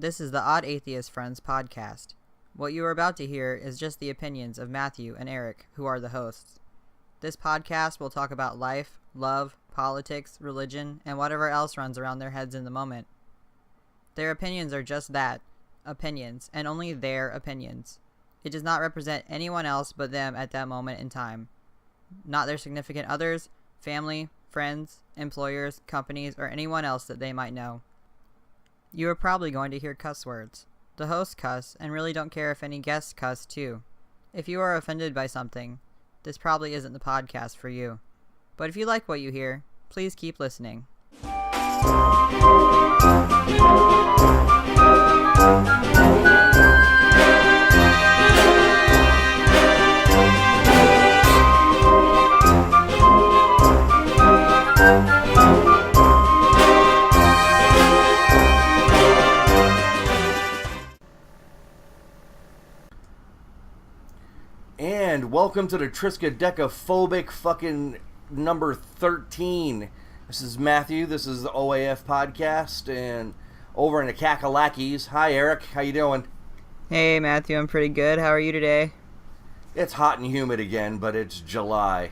This is the Odd Atheist Friends podcast. What you are about to hear is just the opinions of Matthew and Erik, who are the hosts. This podcast will talk about life, love, politics, religion, and whatever else runs around their heads in the moment. Their opinions are just that, opinions, and only their opinions. It does not represent anyone else but them at that moment in time. Not their significant others, family, friends, employers, companies, or anyone else that they might know. You are probably going to hear cuss words. The hosts cuss and really don't care if any guests cuss too. If you are offended by something, this probably isn't the podcast for you. But if you like what you hear, please keep listening. And welcome to the Triskaidekaphobic fucking number 13. This is Matthew. This is the OAF podcast, and over in the Kakalakis. Hi, Erik. How you doing? Hey, Matthew. I'm pretty good. How are you today? It's hot and humid again, but it's July.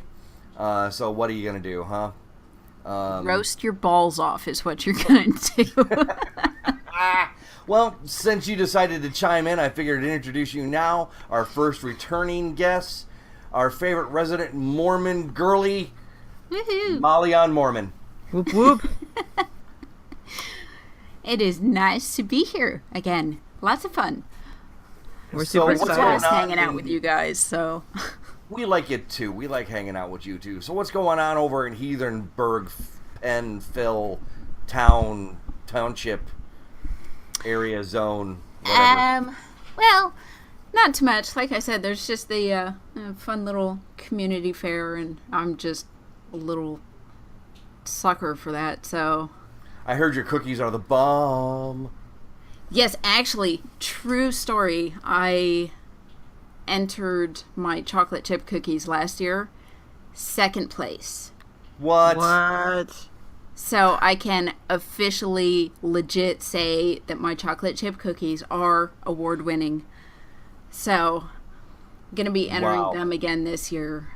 So what are you gonna do, huh? Roast your balls off is what you're gonna do. Well, since you decided to chime in, I figured to introduce you now, our first returning guest, our favorite resident Mormon girly, Woohoo! Molly Un-Mormon. Whoop whoop. It is nice to be here again. Lots of fun. We're So super what's excited. going Just on hanging out in- with you guys, so... We like it too. We like hanging out with you too. So what's going on over in Heathenburg, Penfill, Township, area, zone, whatever? Well, not too much. Like I said, there's just the fun little community fair, and I'm just a little sucker for that, so... I heard your cookies are the bomb. Yes, actually, true story. I entered my chocolate chip cookies last year, second place. What? So I can officially legit say that my chocolate chip cookies are award-winning. So I'm going to be entering Wow. them again this year.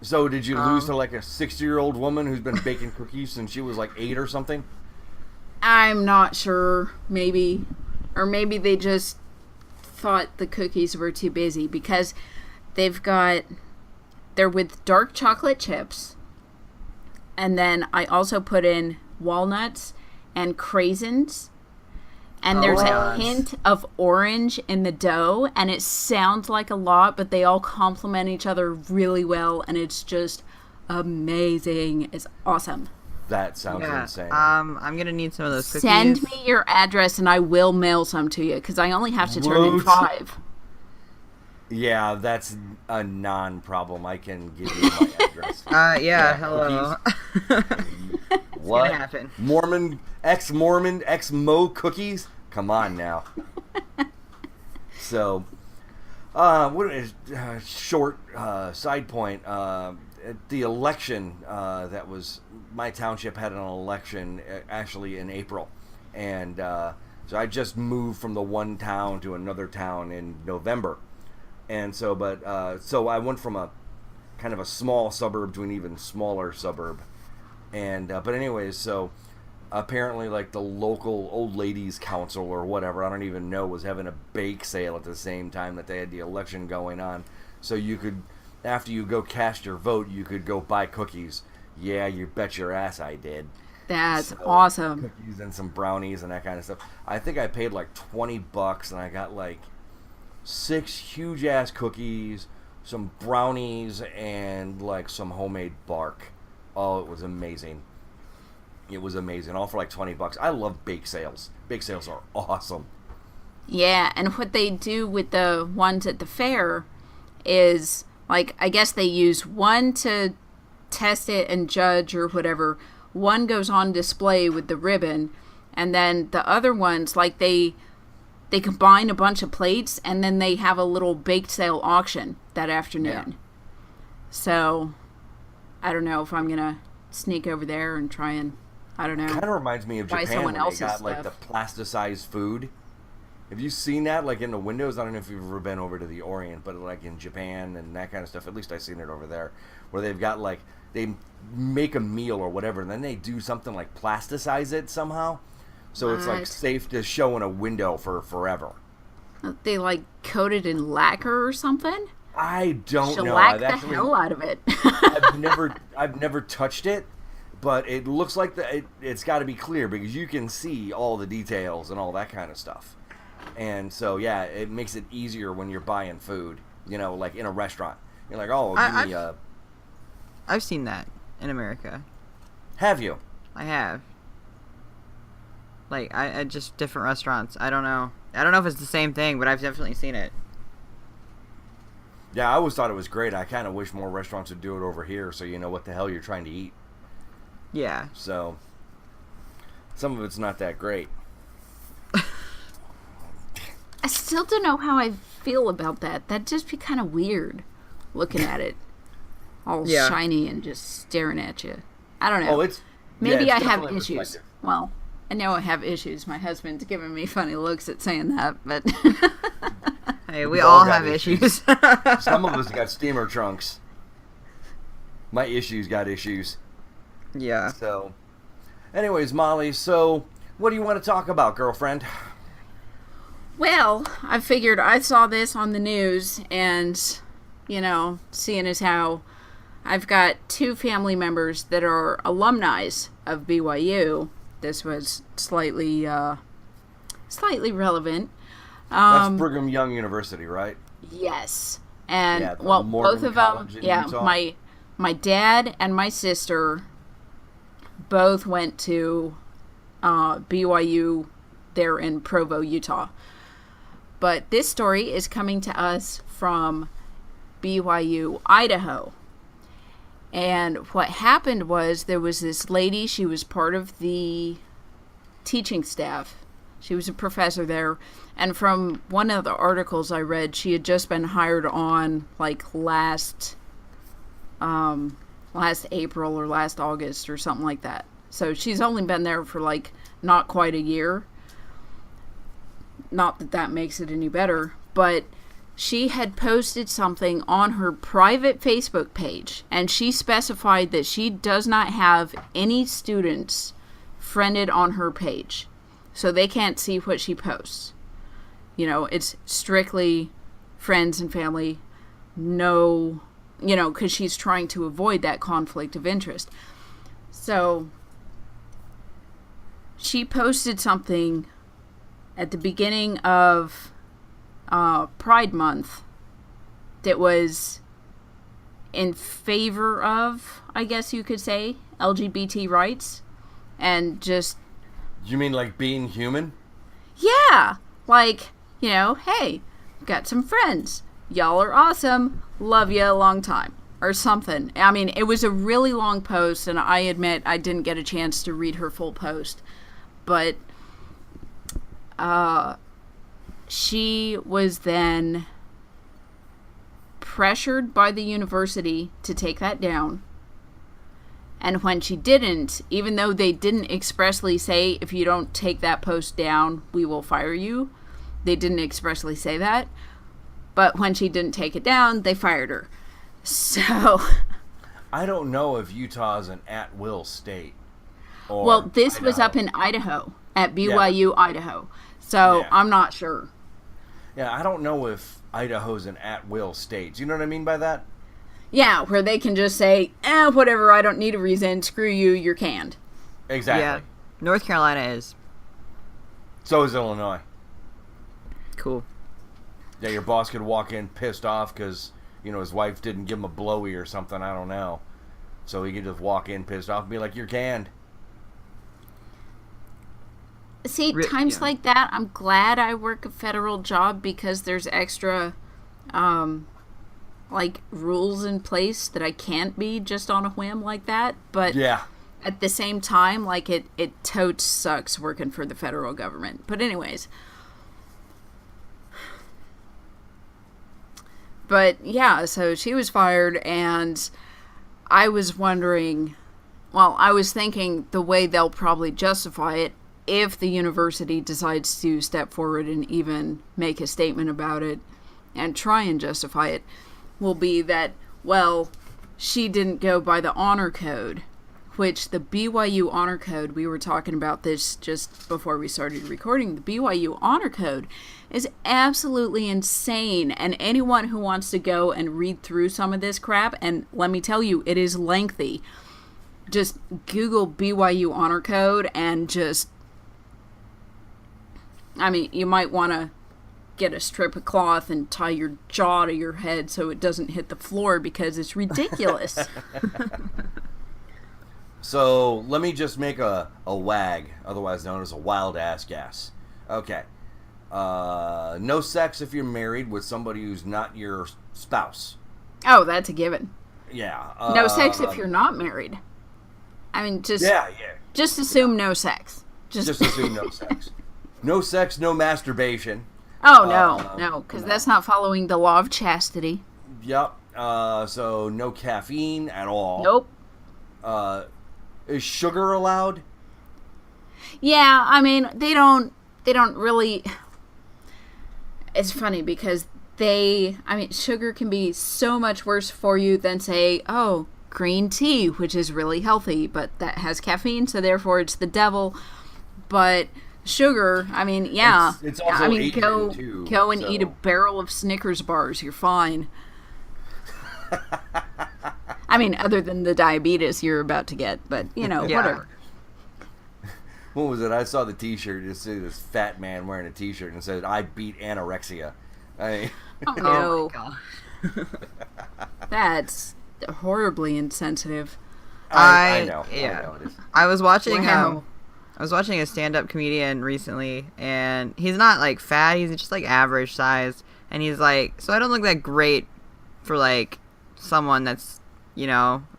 So did you lose to like a 60-year-old woman who's been baking cookies since she was like 8 or something? I'm not sure. Maybe. Or maybe they just thought the cookies were too busy, because they're with dark chocolate chips. And then I also put in walnuts and craisins. And there's a hint of orange in the dough. And it sounds like a lot, but they all complement each other really well. And it's just amazing. It's awesome. That sounds insane. I'm gonna need some of those cookies. Send me your address and I will mail some to you, because I only have to turn in What? 5. Yeah, that's a non-problem. I can give you my address. Hello. What? gonna happen. Mormon, ex-Mo cookies? Come on now. So, what is short side point? The election that was, my township had an election actually in April, and so I just moved from the one town to another town in November, and so so I went from a kind of a small suburb to an even smaller suburb, and but anyways, so apparently like the local old ladies council or whatever, I don't even know, was having a bake sale at the same time that they had the election going on, so you could, after you go cast your vote, you could go buy cookies. Yeah, you bet your ass I did. That's awesome. Cookies and some brownies and that kind of stuff. I think I paid like $20 and I got like 6 huge ass cookies, some brownies, and like some homemade bark. Oh, it was amazing. It was amazing. All for like $20. I love bake sales. Bake sales are awesome. Yeah, and what they do with the ones at the fair is, like, I guess they use one to test it and judge or whatever. One goes on display with the ribbon, and then the other ones, like, they combine a bunch of plates, and then they have a little bake sale auction that afternoon. Yeah. So, I don't know if I'm going to sneak over there and try and, I don't know. Kind of reminds me of Buy Japan someone when they else's got like the stuff. plasticized food. Have you seen that, like, in the windows? I don't know if you've ever been over to the Orient, but, like, in Japan and that kind of stuff, at least I've seen it over there, where they've got, like, they make a meal or whatever, and then they do something like plasticize it somehow. So it's, like, safe to show in a window for forever. They, like, coat it in lacquer or something? I don't know. Shellac the hell out of it. I've never touched it, but it looks like it's got to be clear because you can see all the details and all that kind of stuff. And so, yeah, it makes it easier when you're buying food, like in a restaurant. You're like, oh, give me a... I've seen that in America. Have you? I have. Like, I just different restaurants. I don't know if it's the same thing, but I've definitely seen it. Yeah, I always thought it was great. I kind of wish more restaurants would do it over here so you know what the hell you're trying to eat. Yeah. So, some of it's not that great. I still don't know how I feel about that. That'd just be kind of weird, looking at it. All shiny and just staring at you. I don't know. Maybe I have issues. Well, I know I have issues. My husband's giving me funny looks at saying that, but... Hey, we all have issues. Some of us got steamer trunks. My issues got issues. Yeah. So, anyways, Molly, so what do you want to talk about, girlfriend? Well, I figured I saw this on the news and, seeing as how I've got 2 family members that are alumni of BYU, this was slightly relevant. That's Brigham Young University, right? Yes. And, yeah, both of them, Utah. my dad and my sister both went to BYU there in Provo, Utah. But this story is coming to us from BYU, Idaho. And what happened was there was this lady, she was part of the teaching staff. She was a professor there. And from one of the articles I read, she had just been hired on like last April or last August or something like that. So she's only been there for like not quite a year. Not that that makes it any better, but she had posted something on her private Facebook page, and she specified that she does not have any students friended on her page, so they can't see what she posts. It's strictly friends and family, no, because she's trying to avoid that conflict of interest. So she posted something at the beginning of Pride Month that was in favor of, I guess you could say, LGBT rights. And just... You mean like being human? Yeah! Like, hey, got some friends. Y'all are awesome. Love you a long time. Or something. I mean, it was a really long post, and I admit I didn't get a chance to read her full post. But... she was then pressured by the university to take that down. And when she didn't, even though they didn't expressly say, if you don't take that post down, we will fire you. They didn't expressly say that. But when she didn't take it down, they fired her. So... I don't know if Utah is an at-will state. Well, this Idaho. Was up in Idaho, at BYU, Idaho. So, I'm not sure. Yeah, I don't know if Idaho's an at-will state. Do you know what I mean by that? Yeah, where they can just say, whatever, I don't need a reason, screw you, you're canned. Exactly. Yeah, North Carolina is. So is Illinois. Cool. Yeah, your boss could walk in pissed off because, his wife didn't give him a blowy or something, I don't know. So he could just walk in pissed off and be like, you're canned. See, times like that, I'm glad I work a federal job because there's extra, rules in place that I can't be just on a whim like that. But at the same time, it totes sucks working for the federal government. But anyways. But, yeah, so she was fired, and I was wondering, I was thinking the way they'll probably justify it if the university decides to step forward and even make a statement about it and try and justify it, will be that, well, she didn't go by the honor code, which the BYU honor code, we were talking about this just before we started recording, the BYU honor code is absolutely insane, and anyone who wants to go and read through some of this crap, and let me tell you, it is lengthy, just Google BYU honor code and just, I mean, you might want to get a strip of cloth and tie your jaw to your head so it doesn't hit the floor because it's ridiculous. So let me just make a wag, otherwise known as a wild ass guess. Okay. No sex if you're married with somebody who's not your spouse. Oh, that's a given. Yeah. No sex if you're not married. I mean, just assume no sex. Just assume no sex. No sex, no masturbation. Oh, no, because that's not following the law of chastity. Yep. So no caffeine at all. Nope. Is sugar allowed? Yeah, I mean, they don't really. It's funny because sugar can be so much worse for you than, say, green tea, which is really healthy, but that has caffeine, so therefore it's the devil. But sugar, I mean, yeah. It's also Asian too, go and eat a barrel of Snickers bars. You're fine. I mean, other than the diabetes you're about to get, but, whatever. What was it? I saw the t-shirt. Just see this fat man wearing a t-shirt and said, "I beat anorexia." Oh, no. Oh, my gosh. That's horribly insensitive. I know. Yeah. I know it is. I was watching Wow. I was watching a stand-up comedian recently, and he's not, like, fat. He's just, like, average size. And he's like, so I don't look that great for, like, someone that's,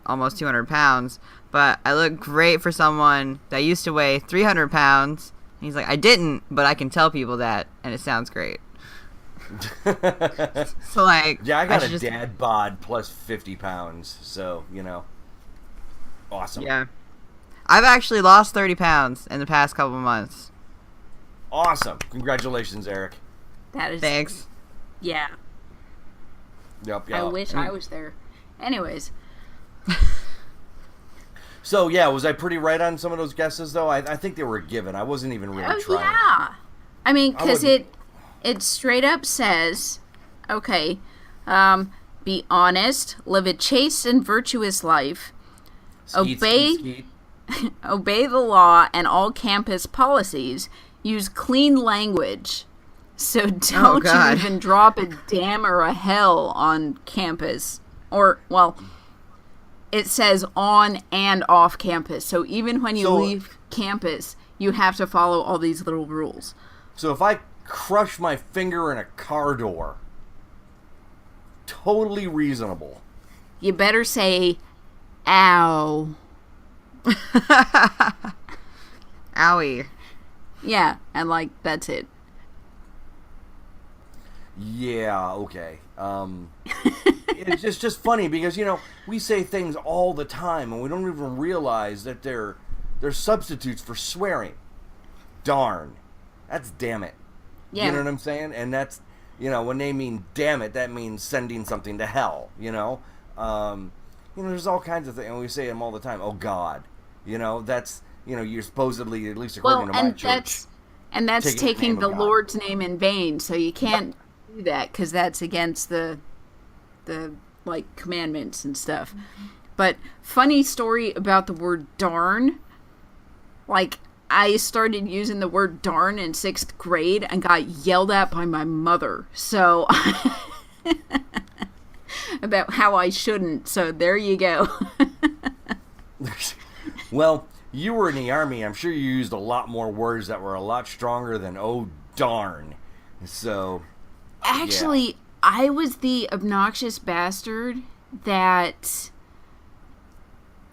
almost 200 pounds. But I look great for someone that used to weigh 300 pounds. And he's like, I didn't, but I can tell people that, and it sounds great. So, like... Yeah, I got a dad bod plus 50 pounds, so, awesome. Yeah. I've actually lost 30 pounds in the past couple of months. Awesome. Congratulations, Erik. That is... Thanks. Yeah. Yep. I wish I was there. Anyways. So, yeah, was I pretty right on some of those guesses, though? I think they were given. I wasn't even really trying. Yeah. I mean, because it straight up says, okay, be honest, live a chaste and virtuous life, obey the law and all campus policies, use clean language, so don't you even drop a damn or a hell on campus. Or, well... It says on and off campus. So even when you leave campus, you have to follow all these little rules. So if I crush my finger in a car door, totally reasonable. You better say, ow. Owie. Yeah, and that's it. Yeah, okay. It's just funny because, we say things all the time and we don't even realize that they're substitutes for swearing. Darn. That's damn it. Yeah. You know what I'm saying? And that's, when they mean damn it, that means sending something to hell, there's all kinds of things, and we say them all the time. Oh, God. That's, you're supposedly, at least according to my church. And that's taking the Lord's name in vain, so you can't do that because that's against the commandments and stuff. But funny story about the word darn. I started using the word darn in 6th grade and got yelled at by my mother. So about how I shouldn't. So there you go. Well, you were in the Army. I'm sure you used a lot more words that were a lot stronger than "oh darn." So actually, yeah. I was the obnoxious bastard that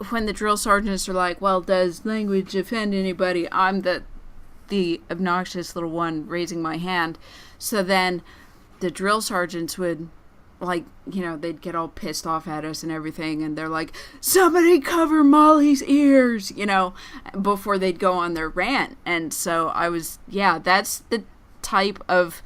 when the drill sergeants are like, well, does language offend anybody? I'm the obnoxious little one raising my hand. So then the drill sergeants would like, you know, they'd get all pissed off at us and everything, and they're like, somebody cover Molly's ears, you know, before they'd go on their rant. And so that's the type of,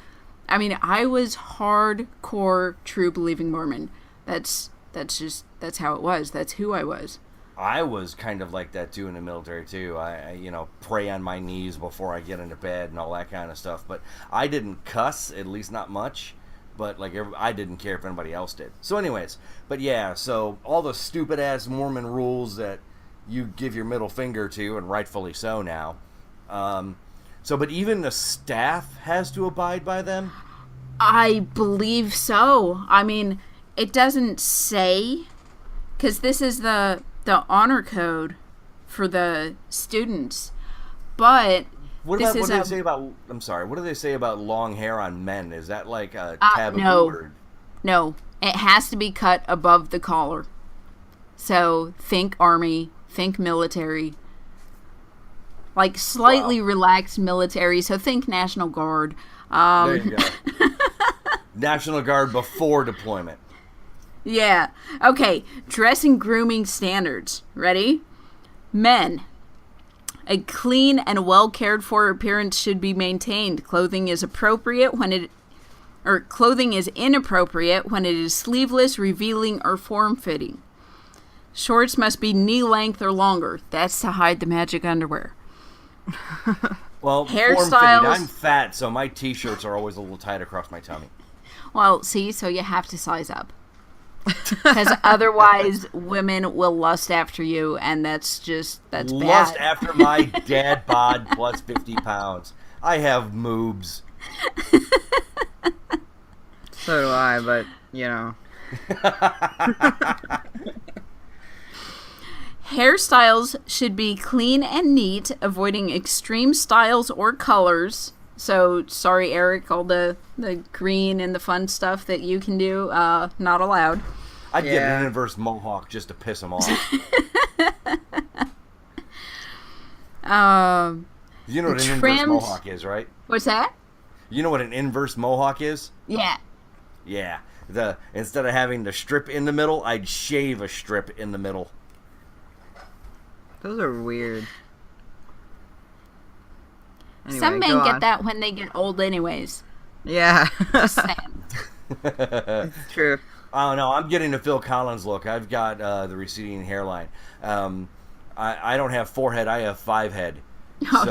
I mean, I was hardcore true believing Mormon. That's how it was. That's who I was. I was kind of like that too in the military too. I pray on my knees before I get into bed and all that kind of stuff. But I didn't cuss, at least not much. But like I didn't care if anybody else did. So anyways, but yeah, so all the stupid ass Mormon rules that you give your middle finger to, and rightfully so now. But even the staff has to abide by them? I believe so. I mean, it doesn't say, because this is the honor code for the students, but what do they say about? I'm sorry. What do they say about long hair on men? Is that like a taboo word? No, it has to be cut above the collar. So think army, think military, like slightly relaxed military. So think National Guard. There you go. National Guard before deployment. Yeah. Okay. Dress and grooming standards. Ready? Men. A clean and well cared for appearance should be maintained. Clothing is inappropriate when it is sleeveless, revealing, or form-fitting. Shorts must be knee length or longer. That's to hide the magic underwear. Well, hairstyles. I'm fat, so my t-shirts are always a little tight across my tummy. Well, see, so you have to size up. Because otherwise women will lust after you, and that's bad. Lust after my dad bod plus 50 pounds. I have moobs. So do I, but, you know. Hairstyles should be clean and neat, avoiding extreme styles or colors. So, sorry, Erik, all the green and the fun stuff that you can do, not allowed. I'd get an inverse mohawk just to piss them off. You know what an inverse mohawk is, right? What's that? You know what an inverse mohawk is? Yeah. Yeah. Instead of having the strip in the middle, I'd shave a strip in the middle. Those are weird. Anyway, some men get that when they get old anyways. Yeah. Just saying. It's true. Oh, no, I'm getting the Phil Collins look. I've got the receding hairline. I don't have forehead. I have 5 head. Oh,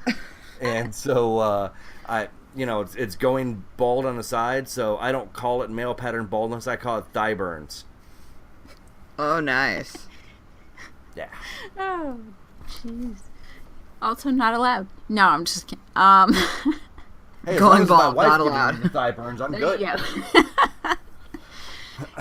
no. And so, it's going bald on the side, so I don't call it male pattern baldness. I call it thigh burns. Oh, nice. Yeah. Oh, jeez. Also not allowed. No, I'm just kidding. Hey, going bald, my wife not allowed. Thigh burns, I'm good. Yeah.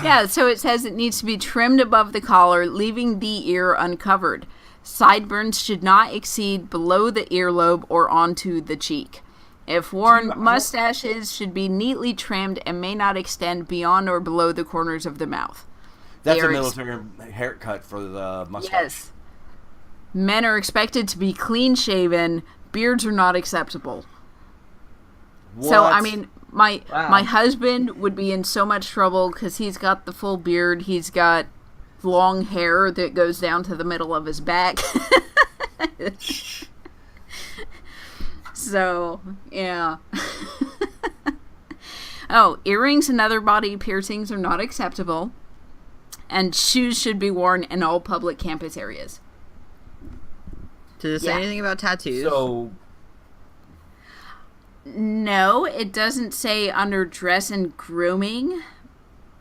Yeah, so it says it needs to be trimmed above the collar, leaving the ear uncovered. Sideburns should not exceed below the earlobe or onto the cheek. If worn, mustaches should be neatly trimmed and may not extend beyond or below the corners of the mouth. That's a military haircut for the mustache. Yes. Men are expected to be clean-shaven. Beards are not acceptable. What? So, I mean, my husband would be in so much trouble because he's got the full beard. He's got long hair that goes down to the middle of his back. So, yeah. Oh, earrings and other body piercings are not acceptable. And shoes should be worn in all public campus areas. Does it say anything about tattoos? So, no, it doesn't say under dress and grooming.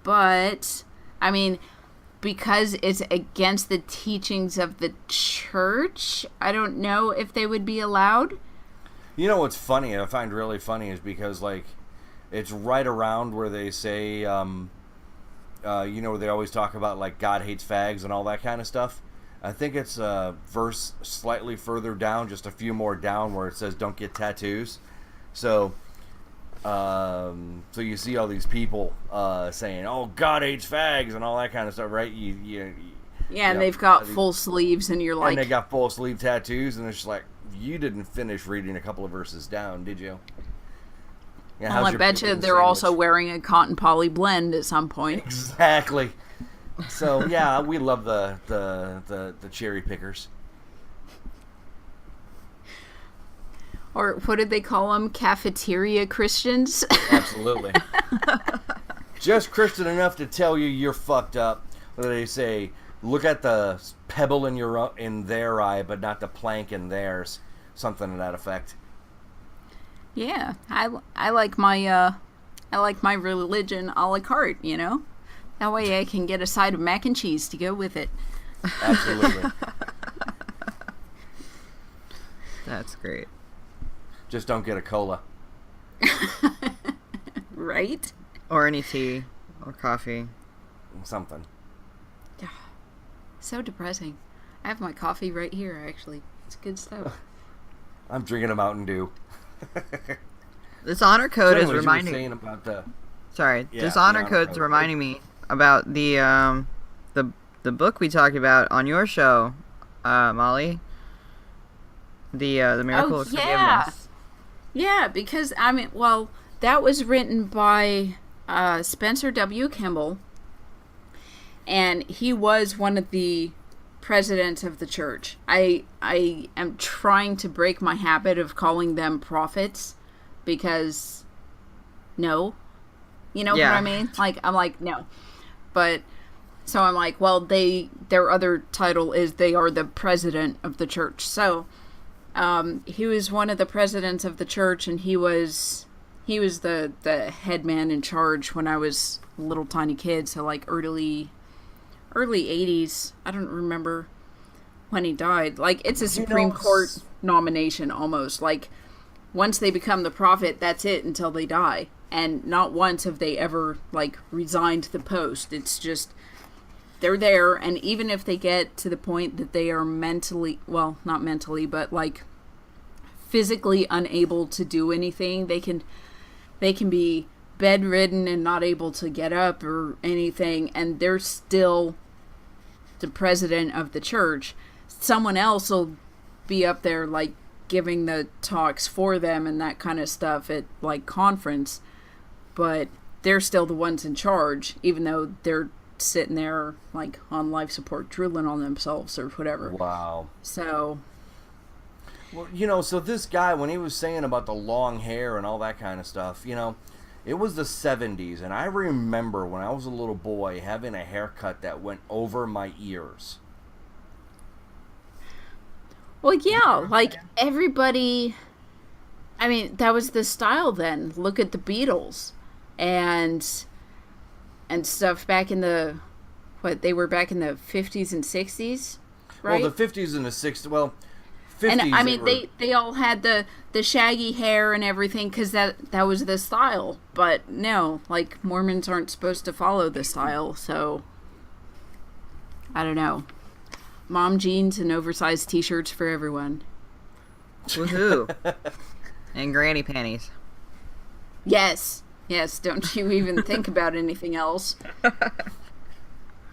But, I mean, because it's against the teachings of the church, I don't know if they would be allowed. You know what's funny, I find really funny, is because, like, it's right around where they say, where they always talk about, like, God hates fags and all that kind of stuff. I think it's a verse slightly further down, just a few more down, where it says don't get tattoos. So you see all these people saying, "Oh, God hates fags" and all that kind of stuff, right? And they've got full sleeves, and you're like, and they got full sleeve tattoos, and it's just like, you didn't finish reading a couple of verses down, did you? Yeah, well, I bet you they're also wearing a cotton poly blend at some point. Exactly. So yeah, we love the cherry pickers. Or what did they call them? Cafeteria Christians? Absolutely. Just Christian enough to tell you you're fucked up. They say, look at the pebble in their eye, but not the plank in theirs. Something to that effect. Yeah, I like my religion a la carte, you know? That way I can get a side of mac and cheese to go with it. Absolutely. That's great. Just don't get a cola. Right? Or any tea or coffee. Something. So depressing. I have my coffee right here, actually. It's good stuff. I'm drinking a Mountain Dew. This honor code so is reminding me. About the... Sorry, yeah, this honor code's reminding me about the book we talked about on your show, Molly. The Miracle of Forgiveness. Yeah, because that was written by Spencer W. Kimball, and he was one of the presidents of the church. I am trying to break my habit of calling them prophets, because no. You know what I mean? Like, I'm like, no. But, so I'm like, well, their other title is they are the president of the church. So, he was one of the presidents of the church, and he was the head man in charge when I was a little tiny kid, so like early 80s. I don't remember when he died. Like, it's a Supreme Court nomination almost. Like, once they become the prophet, that's it until they die. And not once have they ever, like, resigned the post. It's just, they're there, and even if they get to the point that they are mentally, well, not mentally, but, like, physically unable to do anything, they can be bedridden and not able to get up or anything, and they're still the president of the church. Someone else will be up there, like, giving the talks for them and that kind of stuff at, like, conference, but they're still the ones in charge, even though they're sitting there, like, on life support, drooling on themselves or whatever. Wow. So... Well, you know, so this guy, when he was saying about the long hair and all that kind of stuff, you know, it was the 70s, and I remember when I was a little boy having a haircut that went over my ears. Well, yeah, like, everybody... I mean, that was the style then. Look at the Beatles and stuff back in the... they were back in the 50s and 60s, right? Well, the 50s and the 60s, well... 50s, and I mean, they all had the shaggy hair and everything because that was the style. But no, like, Mormons aren't supposed to follow the style, so I don't know. Mom jeans and oversized t-shirts for everyone. Woohoo! And granny panties. Yes, don't you even think about anything else.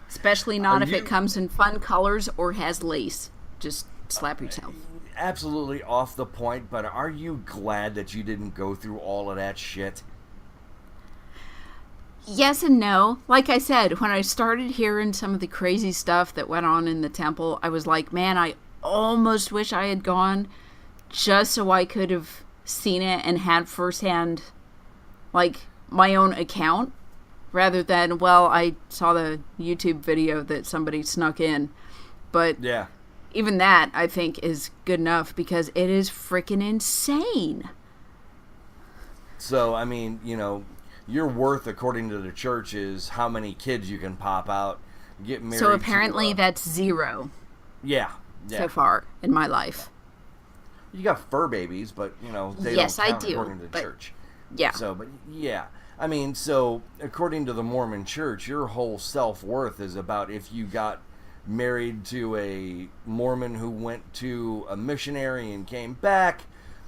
Especially not if it comes in fun colors or has lace. Just slap yourself. Absolutely off the point, but are you glad that you didn't go through all of that shit? Yes and no. Like I said, when I started hearing some of the crazy stuff that went on in the temple, I was like, man, I almost wish I had gone just so I could have seen it and had firsthand, like, my own account, rather than, well, I saw the YouTube video that somebody snuck in. But yeah. Even that, I think, is good enough because it is freaking insane. So, I mean, you know, your worth, according to the church, is how many kids you can pop out, get married. So apparently that's 0. Yeah. So far in my life. You got fur babies, but, you know, they yes, don't count I do, according to the church. Yeah. So, but, yeah. I mean, so, according to the Mormon church, your whole self-worth is about if you got married to a Mormon who went to a missionary and came back.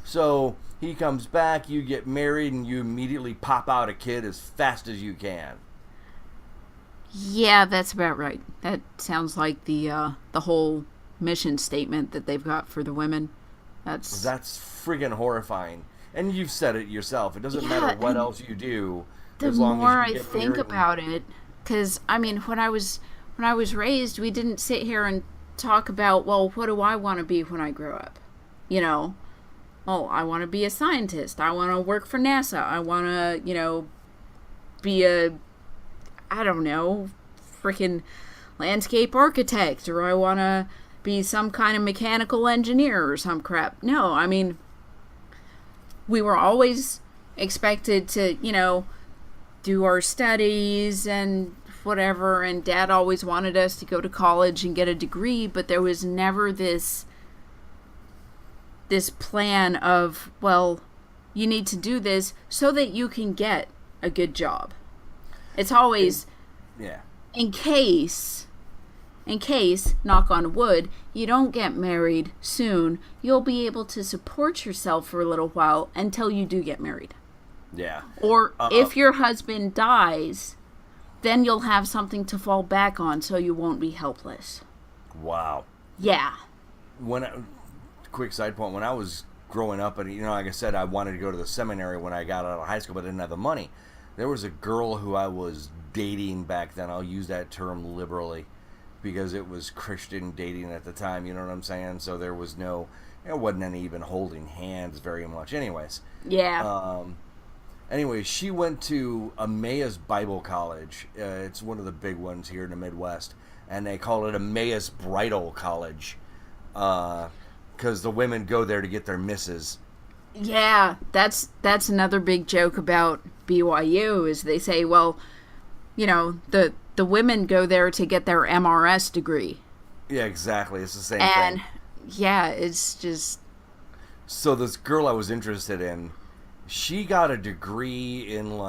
So he comes back, you get married, and you immediately pop out a kid as fast as you can. Yeah, that's about right. That sounds like the whole mission statement that they've got for the women. That's friggin' horrifying. And you've said it yourself. It doesn't matter what else you do. The as long more as you I get think married about it, because I mean, when I was raised, we didn't sit here and talk about, well, what do I want to be when I grow up? You know, oh, I want to be a scientist. I want to work for NASA. I want to, be a, I don't know, freaking landscape architect, or I want to be some kind of mechanical engineer or some crap. No, I mean, we were always expected to, do our studies and whatever, and Dad always wanted us to go to college and get a degree, but there was never this plan of, well, you need to do this so that you can get a good job. It's always, in case, knock on wood, you don't get married soon, you'll be able to support yourself for a little while until you do get married. Yeah. Or if your husband dies, then you'll have something to fall back on so you won't be helpless. Wow. Yeah. Quick side point, when I was growing up, and like I said, I wanted to go to the seminary when I got out of high school, but I didn't have the money. There was a girl who I was dating back then. I'll use that term liberally because it was Christian dating at the time, you know what I'm saying? So there was it wasn't any even holding hands very much. Anyways. Yeah. Anyway, she went to Emmaus Bible College. It's one of the big ones here in the Midwest. And they call it Emmaus Bridal College. Because the women go there to get their misses. Yeah, that's another big joke about BYU is they say, well, the women go there to get their MRS degree. Yeah, exactly. It's the same thing. And, yeah, it's just... So this girl I was interested in, she got a degree in,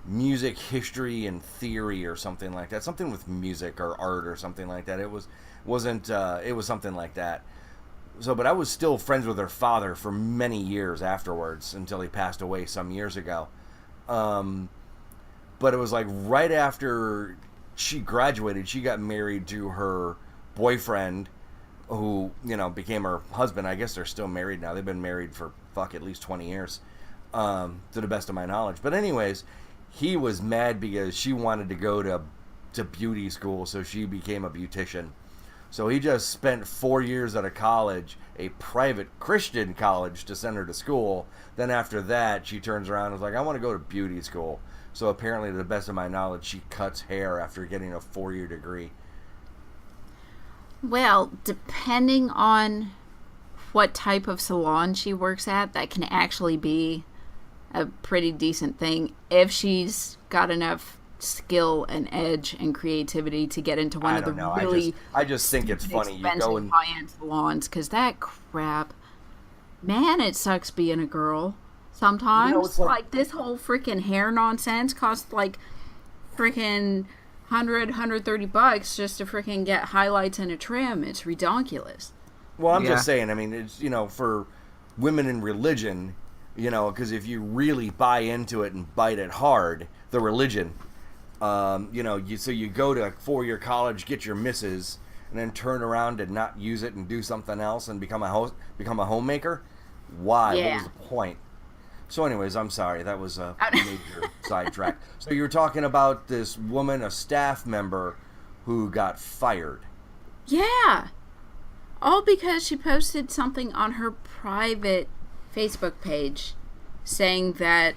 music history and theory or something like that. Something with music or art or something like that. It was something like that. So, but I was still friends with her father for many years afterwards until he passed away some years ago. But it was right after she graduated, she got married to her boyfriend who, became her husband. I guess they're still married now. They've been married for at least 20 years, to the best of my knowledge. But anyways, he was mad because she wanted to go to beauty school, so she became a beautician. So he just spent 4 years at a college, a private Christian college, to send her to school. Then after that, she turns around and was like, I want to go to beauty school. So apparently, to the best of my knowledge, she cuts hair after getting a 4-year degree. Well, depending on what type of salon she works at, that can actually be a pretty decent thing if she's got enough skill and edge and creativity to get into one of the really I just think it's funny. You go and high-end salons, because that crap, man, it sucks being a girl sometimes. It's like this whole freaking hair nonsense costs freaking $130 just to freaking get highlights and a trim. It's ridiculous. Well, I'm just saying, I mean, it's, for women in religion, because if you really buy into it and bite it hard, the religion, so you go to a 4-year college, get your missus, and then turn around and not use it and do something else and become a homemaker. Why? Yeah. What was the point? So anyways, I'm sorry. That was a major sidetrack. So you were talking about this woman, a staff member, who got fired. Yeah. All because she posted something on her private Facebook page saying that,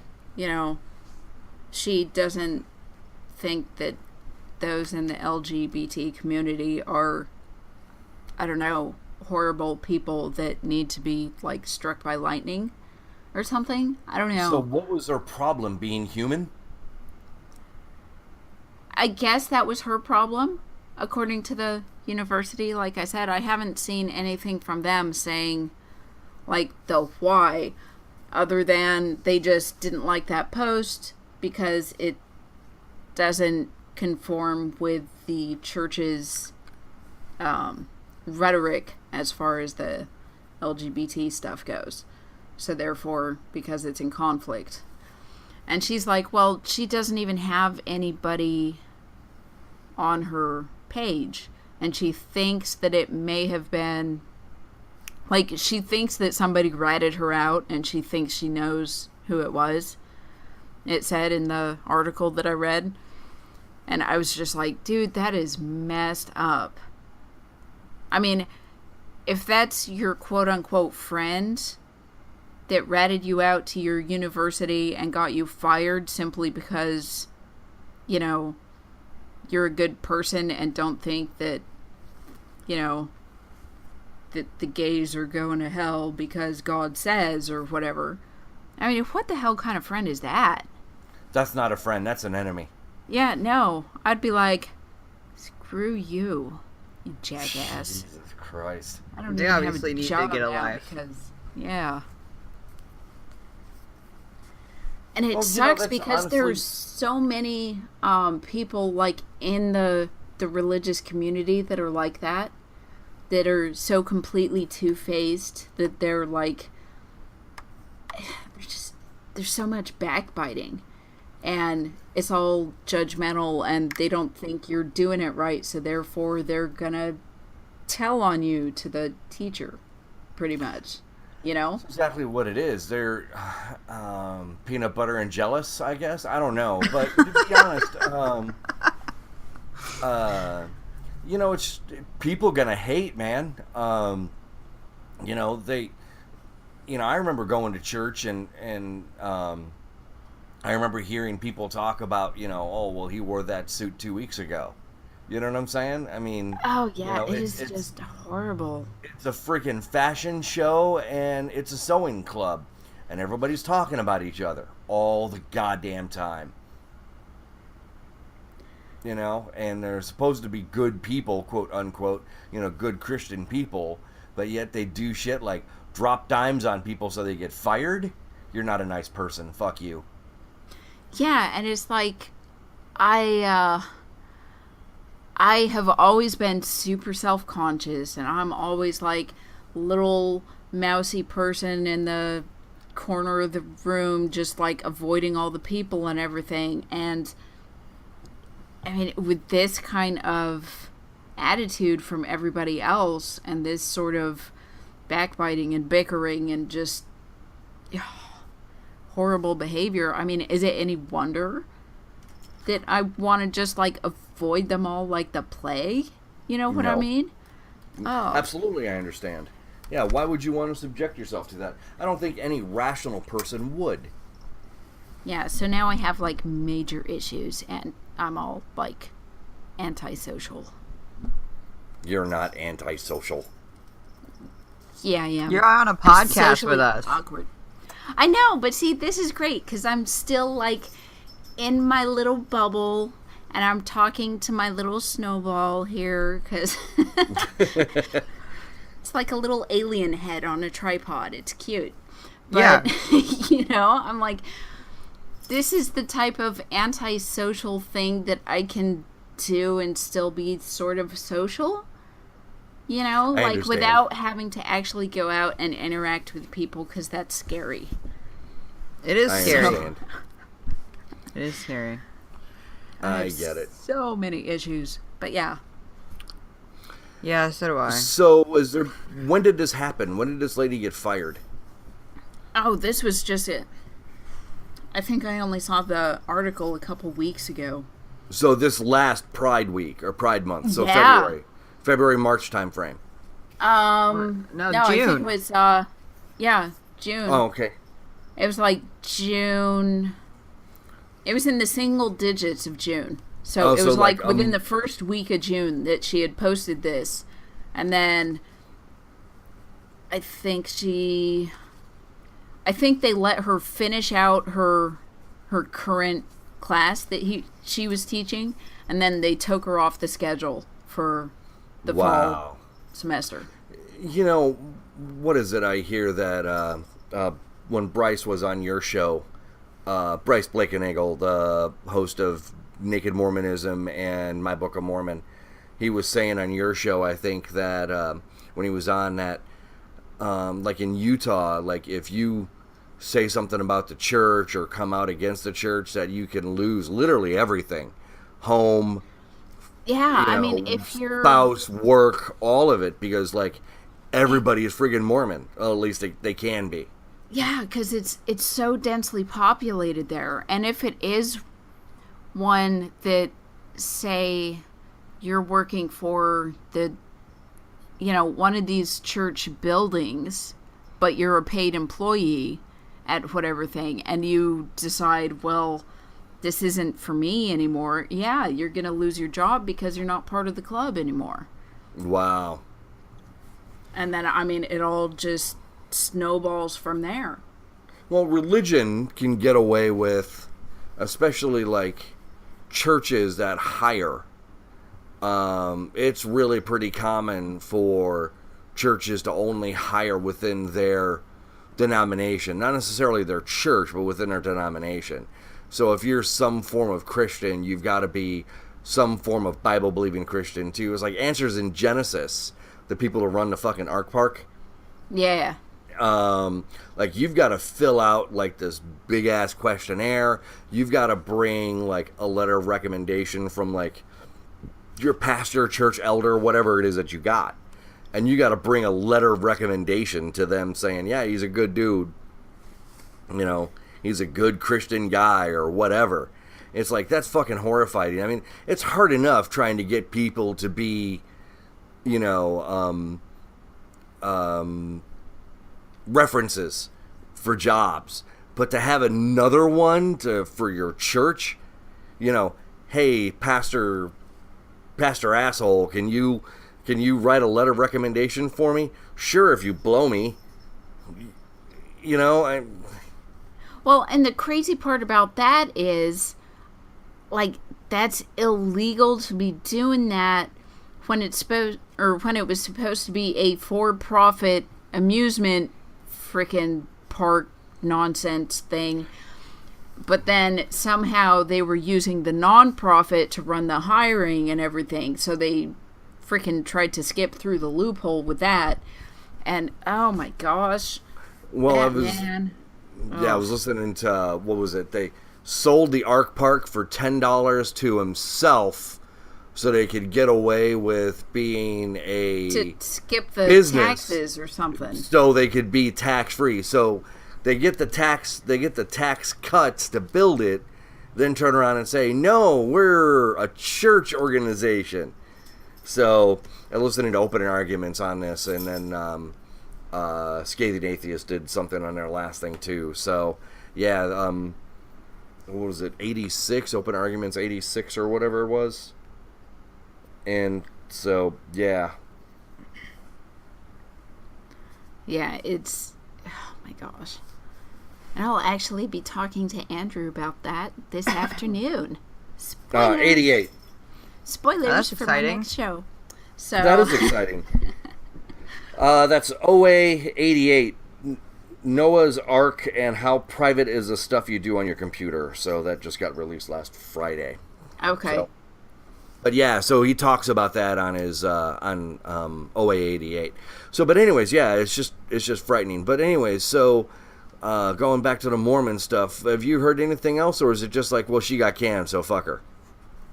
she doesn't think that those in the LGBT community are, I don't know, horrible people that need to be, struck by lightning or something. I don't know. So what was her problem, being human? I guess that was her problem, according to the university. Like I said, I haven't seen anything from them saying, the why, other than they just didn't like that post because it doesn't conform with the church's rhetoric as far as the LGBT stuff goes. So therefore, because it's in conflict. And she's like, well, she doesn't even have anybody on her page. And she thinks that it may have been Like, she thinks that somebody ratted her out, and she thinks she knows who it was. It said in the article that I read. And I was just like, dude, that is messed up. I mean, if that's your quote-unquote friend that ratted you out to your university and got you fired simply because, you know, you're a good person and don't think that, you know, that the gays are going to hell because God says or whatever. I mean, what the hell kind of friend is that? That's not a friend. That's an enemy. Yeah, no. I'd be like, screw you, you jackass. Jesus Christ. I don't They even obviously have a need to job get a now life. because, yeah. And it Well, sucks that's because honestly... there's so many people like in the religious community that are like that are so completely two-faced that they're like, there's so much backbiting. And it's all judgmental, and they don't think you're doing it right, so therefore they're gonna tell on you to the teacher, pretty much. You know? That's exactly what it is. They're peanut butter and jealous, I guess. I don't know. But to be honest, you know, it's people gonna hate, man. You know, I remember going to church and I remember hearing people talk about, you know, oh, well, he wore that suit 2 weeks ago. You know what I'm saying? I mean... Oh, yeah, you know, it's just horrible. It's a freaking fashion show, and it's a sewing club. And everybody's talking about each other all the goddamn time. You know? And they're supposed to be good people, quote unquote, you know, good Christian people. But yet they do shit like drop dimes on people so they get fired. You're not a nice person. Fuck you. Yeah, and it's like, I have always been super self-conscious, and I'm always like little mousy person in the corner of the room, just like avoiding all the people and everything. And I mean, with this kind of attitude from everybody else, and this sort of backbiting and bickering and just horrible behavior, I mean, is it any wonder that I want to just like avoid them all like the plague? You know what I mean? Oh, Absolutely, I understand. Yeah, why would you want to subject yourself to that? I don't think any rational person would. yeah, so now I have like major issues, and I'm all like antisocial. You're not antisocial. Yeah, I am. You're on a podcast Socially with us. awkward. I know, but see, this is great because I'm still like in my little bubble, and I'm talking to my little snowball here because it's like a little alien head on a tripod. It's cute. But, Yeah. you know, I'm like, this is the type of antisocial thing that I can do and still be sort of social. You know, I like understand. without having to actually go out and interact with people, because that's scary. It is I scary. understand. It is scary. I have get it. So many issues, but yeah. Yeah, so do I. So, when did this happen? When did this lady get fired? Oh, this was just it. I think I only saw the article a couple weeks ago. So this last Pride week or Pride month, so Yeah. February, March time frame. No, I think June. it was June. Oh, okay. It was like June. It was in the single digits of June. So Oh, it so was like like, within the first week of June that she had posted this. And then I think they let her finish out her current class that she was teaching, and then they took her off the schedule for the fall semester. You know, what is it? I hear that when Bryce was on your show, Bryce Blakenagel, the host of Naked Mormonism and My Book of Mormon, he was saying on your show, I think, that when he was on that, like in Utah, like if you say something about the church or come out against the church, that you can lose literally everything. Home, Yeah, you I know, mean, if you're... spouse, work, all of it, because like everybody is friggin' Mormon. Well, at least they can be. Yeah, because it's so densely populated there. And if it is one that, say, you're working for one of these church buildings, but you're a paid employee at whatever thing, and you decide, well, this isn't for me anymore, yeah, you're going to lose your job because you're not part of the club anymore. Wow. And then, I mean, it all just snowballs from there. Well, religion can get away with, especially like churches that hire. It's really pretty common for churches to only hire within their denomination, not necessarily their church, but within their denomination. So if you're some form of Christian, you've got to be some form of Bible-believing Christian too. It's like Answers in Genesis, the people who run the fucking Ark Park. Yeah. Like you've got to fill out like this big ass questionnaire. You've got to bring like a letter of recommendation from like your pastor, church elder, whatever it is that you got. And you got to bring a letter of recommendation to them saying, yeah, he's a good dude. You know, he's a good Christian guy or whatever. It's like, that's fucking horrifying. I mean, it's hard enough trying to get people to be, you know, references for jobs. But to have another one for your church, you know, hey, Pastor asshole, can you write a letter of recommendation for me? Sure, if you blow me. You know, Well, and the crazy part about that is, like, that's illegal to be doing that when when it was supposed to be a for-profit amusement frickin' park nonsense thing. But then somehow they were using the non-profit to run the hiring and everything, so they freaking tried to skip through the loophole with that. And oh my gosh. Well, I was listening to, what was it? They sold the Ark Park for $10 to himself so they could get away with being to skip the business, taxes or something. So they could be tax-free. So they get the tax cuts to build it, then turn around and say, no, we're a church organization. So I was listening to opening arguments on this, and then Scathing Atheist did something on their last thing too. So yeah, what was it, 86 open arguments, 86 or whatever it was. And so yeah, it's, oh my gosh. And I'll actually be talking to Andrew about that this afternoon. 88. Spoilers for my next show. So that is exciting. That's OA 88. Noah's Ark and How Private is the Stuff You Do on Your Computer. So that just got released last Friday. Okay. So, but yeah, so he talks about that on his on OA 88. So, but anyways, yeah, it's just frightening. But anyways, so going back to the Mormon stuff, have you heard anything else, or is it just like, well, she got canned, so fuck her?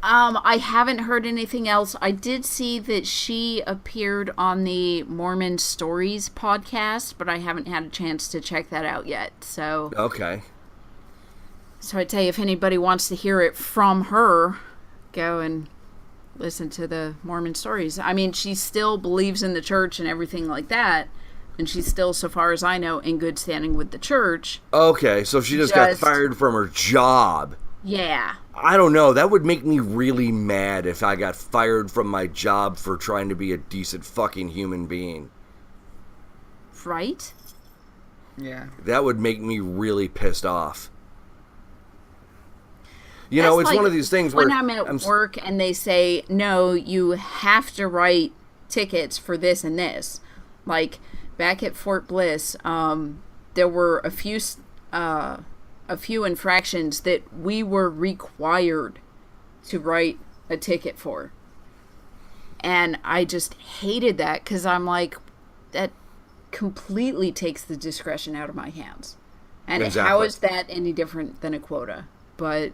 I haven't heard anything else. I did see that she appeared on the Mormon Stories podcast, but I haven't had a chance to check that out yet. So okay. So I tell you, if anybody wants to hear it from her, go and listen to the Mormon Stories. I mean, she still believes in the church and everything like that, and she's still, so far as I know, in good standing with the church. Okay, so she just got fired from her job. Yeah. I don't know. That would make me really mad if I got fired from my job for trying to be a decent fucking human being. Right? Yeah. That would make me really pissed off. You know, it's like one of these things where when I'm at work and they say, no, you have to write tickets for this and this. Like, back at Fort Bliss, there were a few infractions that we were required to write a ticket for. And I just hated that, because I'm like, that completely takes the discretion out of my hands. And exactly. How is that any different than a quota? But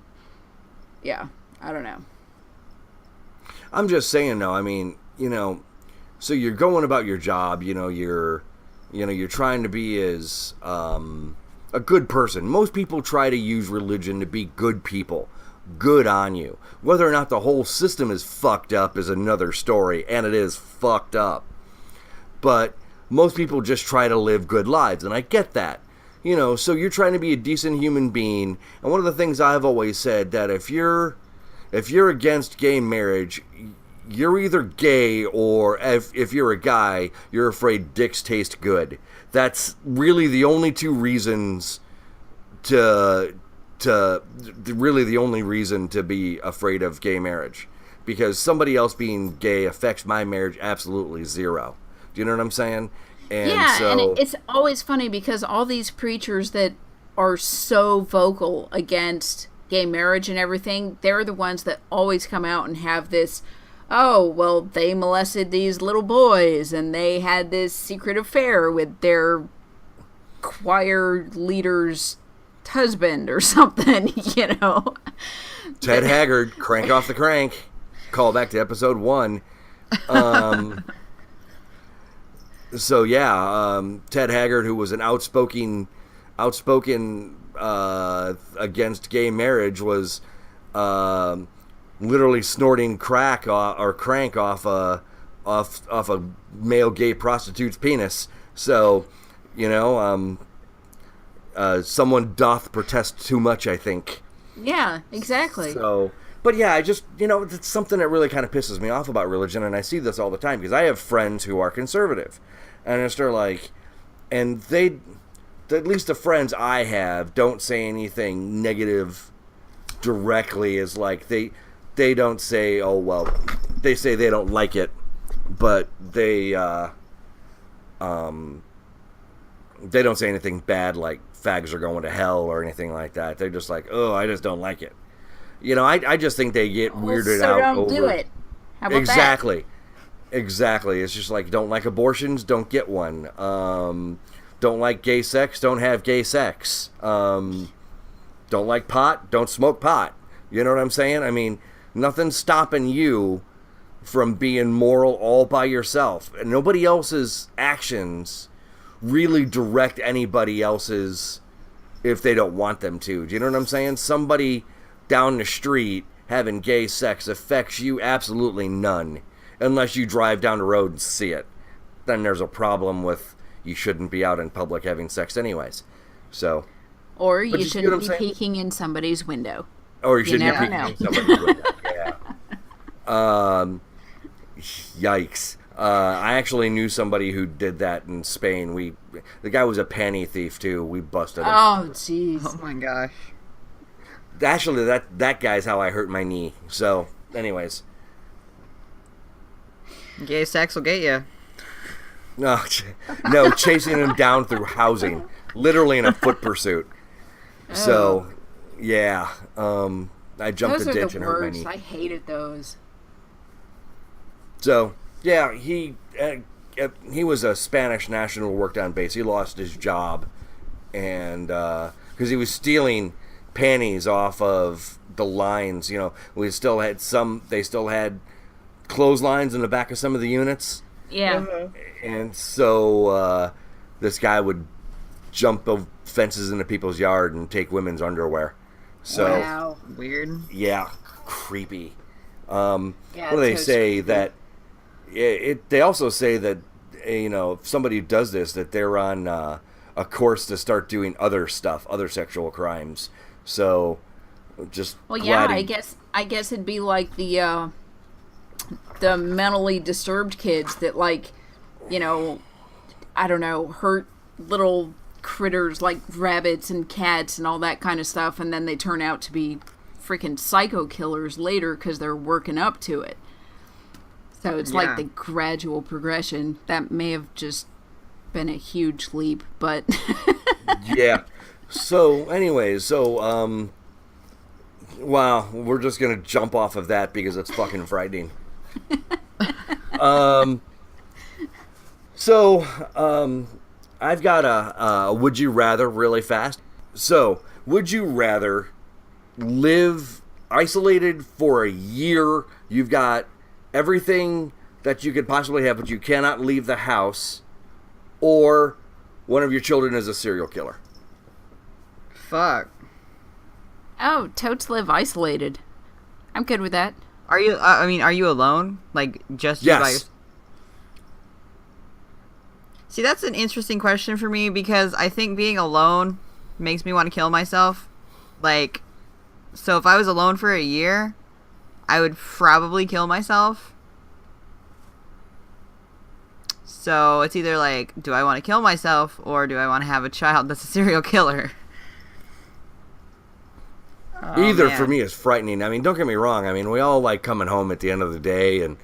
yeah, I don't know. I'm just saying, though, I mean, you know, So you're going about your job, you're trying to be as a good person. Most people try to use religion to be good people. Good on you. Whether or not the whole system is fucked up is another story, and it is fucked up. But most people just try to live good lives, and I get that. So you're trying to be a decent human being, and one of the things I've always said, that if you're against gay marriage, you're either gay, or if you're a guy, you're afraid dicks taste good. That's really the only two reasons really the only reason to be afraid of gay marriage. Because somebody else being gay affects my marriage absolutely zero. Do you know what I'm saying? And and it's always funny because all these preachers that are so vocal against gay marriage and everything, they're the ones that always come out and have this, oh, well, they molested these little boys and they had this secret affair with their choir leader's husband or something, Ted Haggard, crank off the crank. Call back to episode 1. Ted Haggard, who was an outspoken against gay marriage, was literally snorting crack or crank off a male gay prostitute's penis. So, someone doth protest too much, I think. Yeah, exactly. So, but yeah, I just, it's something that really kind of pisses me off about religion, and I see this all the time, because I have friends who are conservative, and it's like, and they, at least the friends I have, don't say anything negative directly, as like, they don't say, oh, well, they say they don't like it, but they don't say anything bad, like fags are going to hell or anything like that. They're just like, oh, I just don't like it. I just think they get weirded out don't over. Do it. How about exactly. That? Exactly. It's just like, don't like abortions, don't get one. Don't like gay sex, don't have gay sex. Don't like pot, don't smoke pot. You know what I'm saying? I mean, nothing's stopping you from being moral all by yourself. And nobody else's actions really direct anybody else's if they don't want them to. Do you know what I'm saying? Somebody down the street having gay sex affects you absolutely none, unless you drive down the road and see it. Then there's a problem with, you shouldn't be out in public having sex anyways. So, or you shouldn't be peeking in somebody's window. Or you shouldn't be peeking in somebody's window. Yeah. Yikes. I actually knew somebody who did that in Spain. The guy was a panty thief too. We busted him. Oh, jeez. Oh my gosh. Actually, that guy's how I hurt my knee. So, anyways. Gay sex will get you. No, chasing him down through housing, literally in a foot pursuit. Oh. So, yeah, I jumped the ditch and hurt my knee. I hated those. So, yeah, he was a Spanish national, worked on base. He lost his job, and because he was stealing panties off of the lines. They still had clotheslines in the back of some of the units. Yeah. And so this guy would jump fences into people's yard and take women's underwear. So, wow. Weird. Yeah, creepy. What do they say that? They also say that if somebody does this, that they're on a course to start doing other stuff, other sexual crimes. So, just I guess it'd be like the mentally disturbed kids that hurt little critters like rabbits and cats and all that kind of stuff, and then they turn out to be freaking psycho killers later because they're working up to it. So it's like the gradual progression. That may have just been a huge leap, but yeah. So anyways, wow, we're just gonna jump off of that because it's fucking frightening. I've got a would you rather really fast. So, would you rather live isolated for a year? You've got everything that you could possibly have, but you cannot leave the house, or one of your children is a serial killer. Fuck. Oh, totes live isolated. I'm good with that. Are you? Are you alone? Like just you by Yes. See, that's an interesting question for me because I think being alone makes me want to kill myself. Like, so if I was alone for a year, I would probably kill myself. So it's either like, do I want to kill myself or do I want to have a child that's a serial killer? Either man. for me is frightening. I mean, don't get me wrong. I mean, we all like coming home at the end of the day and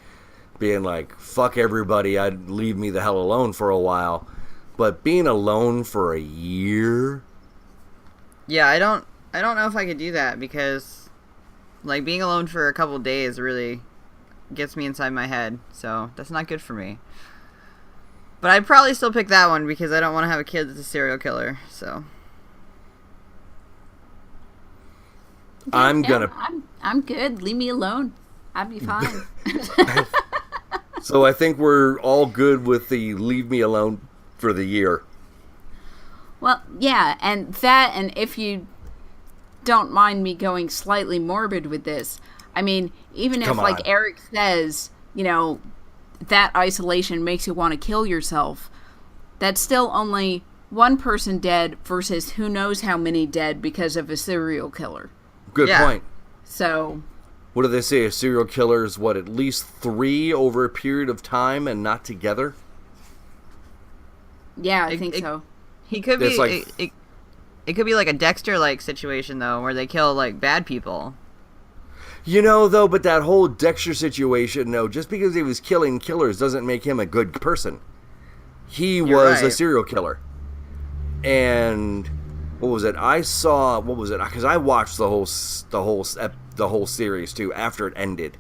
being like, fuck everybody, I'd leave me the hell alone for a while. But being alone for a year? Yeah, I don't know if I could do that because like being alone for a couple days really gets me inside my head. So that's not good for me. But I'd probably still pick that one because I don't want to have a kid that's a serial killer. So I'm good. Leave me alone. I'd be fine. So I think we're all good with the leave me alone for the year. Well, yeah, and if you don't mind me going slightly morbid with this, I mean, even if, like Erik says, you know, that isolation makes you want to kill yourself, that's still only one person dead versus who knows how many dead because of a serial killer. Good point. So, what do they say? A serial killer is what, at least 3 over a period of time and not together? Yeah, I think so. He could be. It's like, it could be like a Dexter-like situation though, where they kill like bad people. you know, though, but that whole Dexter situation, no, just because he was killing killers doesn't make him a good person. He was a serial killer. And what was it? Because I watched the whole series too after it ended.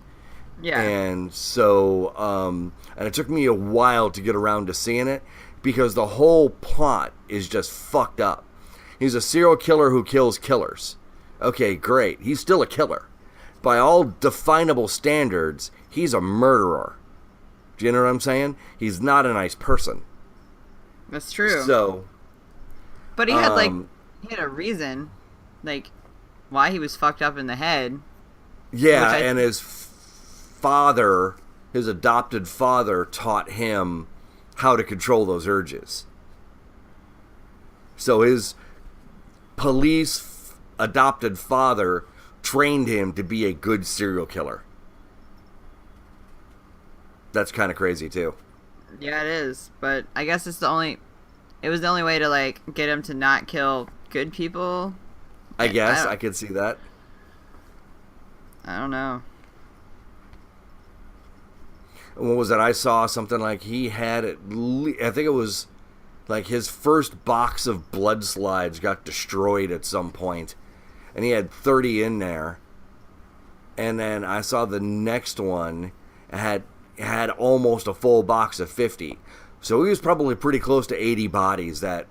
Yeah. And so, and it took me a while to get around to seeing it because the whole plot is just fucked up. He's a serial killer who kills killers. Okay, great. He's still a killer. By all definable standards, he's a murderer. Do you know what I'm saying? He's not a nice person. That's true. So, but he had he had a reason, like why he was fucked up in the head. Yeah, and his father, his adopted father, taught him how to control those urges. So his police adopted father trained him to be a good serial killer. That's kind of crazy too. Yeah, it is. But I guess it was the only way to like get him to not kill good people. I guess I could see that. I don't know. What was it? I saw something like he had I think it was like his first box of blood slides got destroyed at some point, and he had 30 in there. And then I saw the next one had almost a full box of 50. So he was probably pretty close to 80 bodies that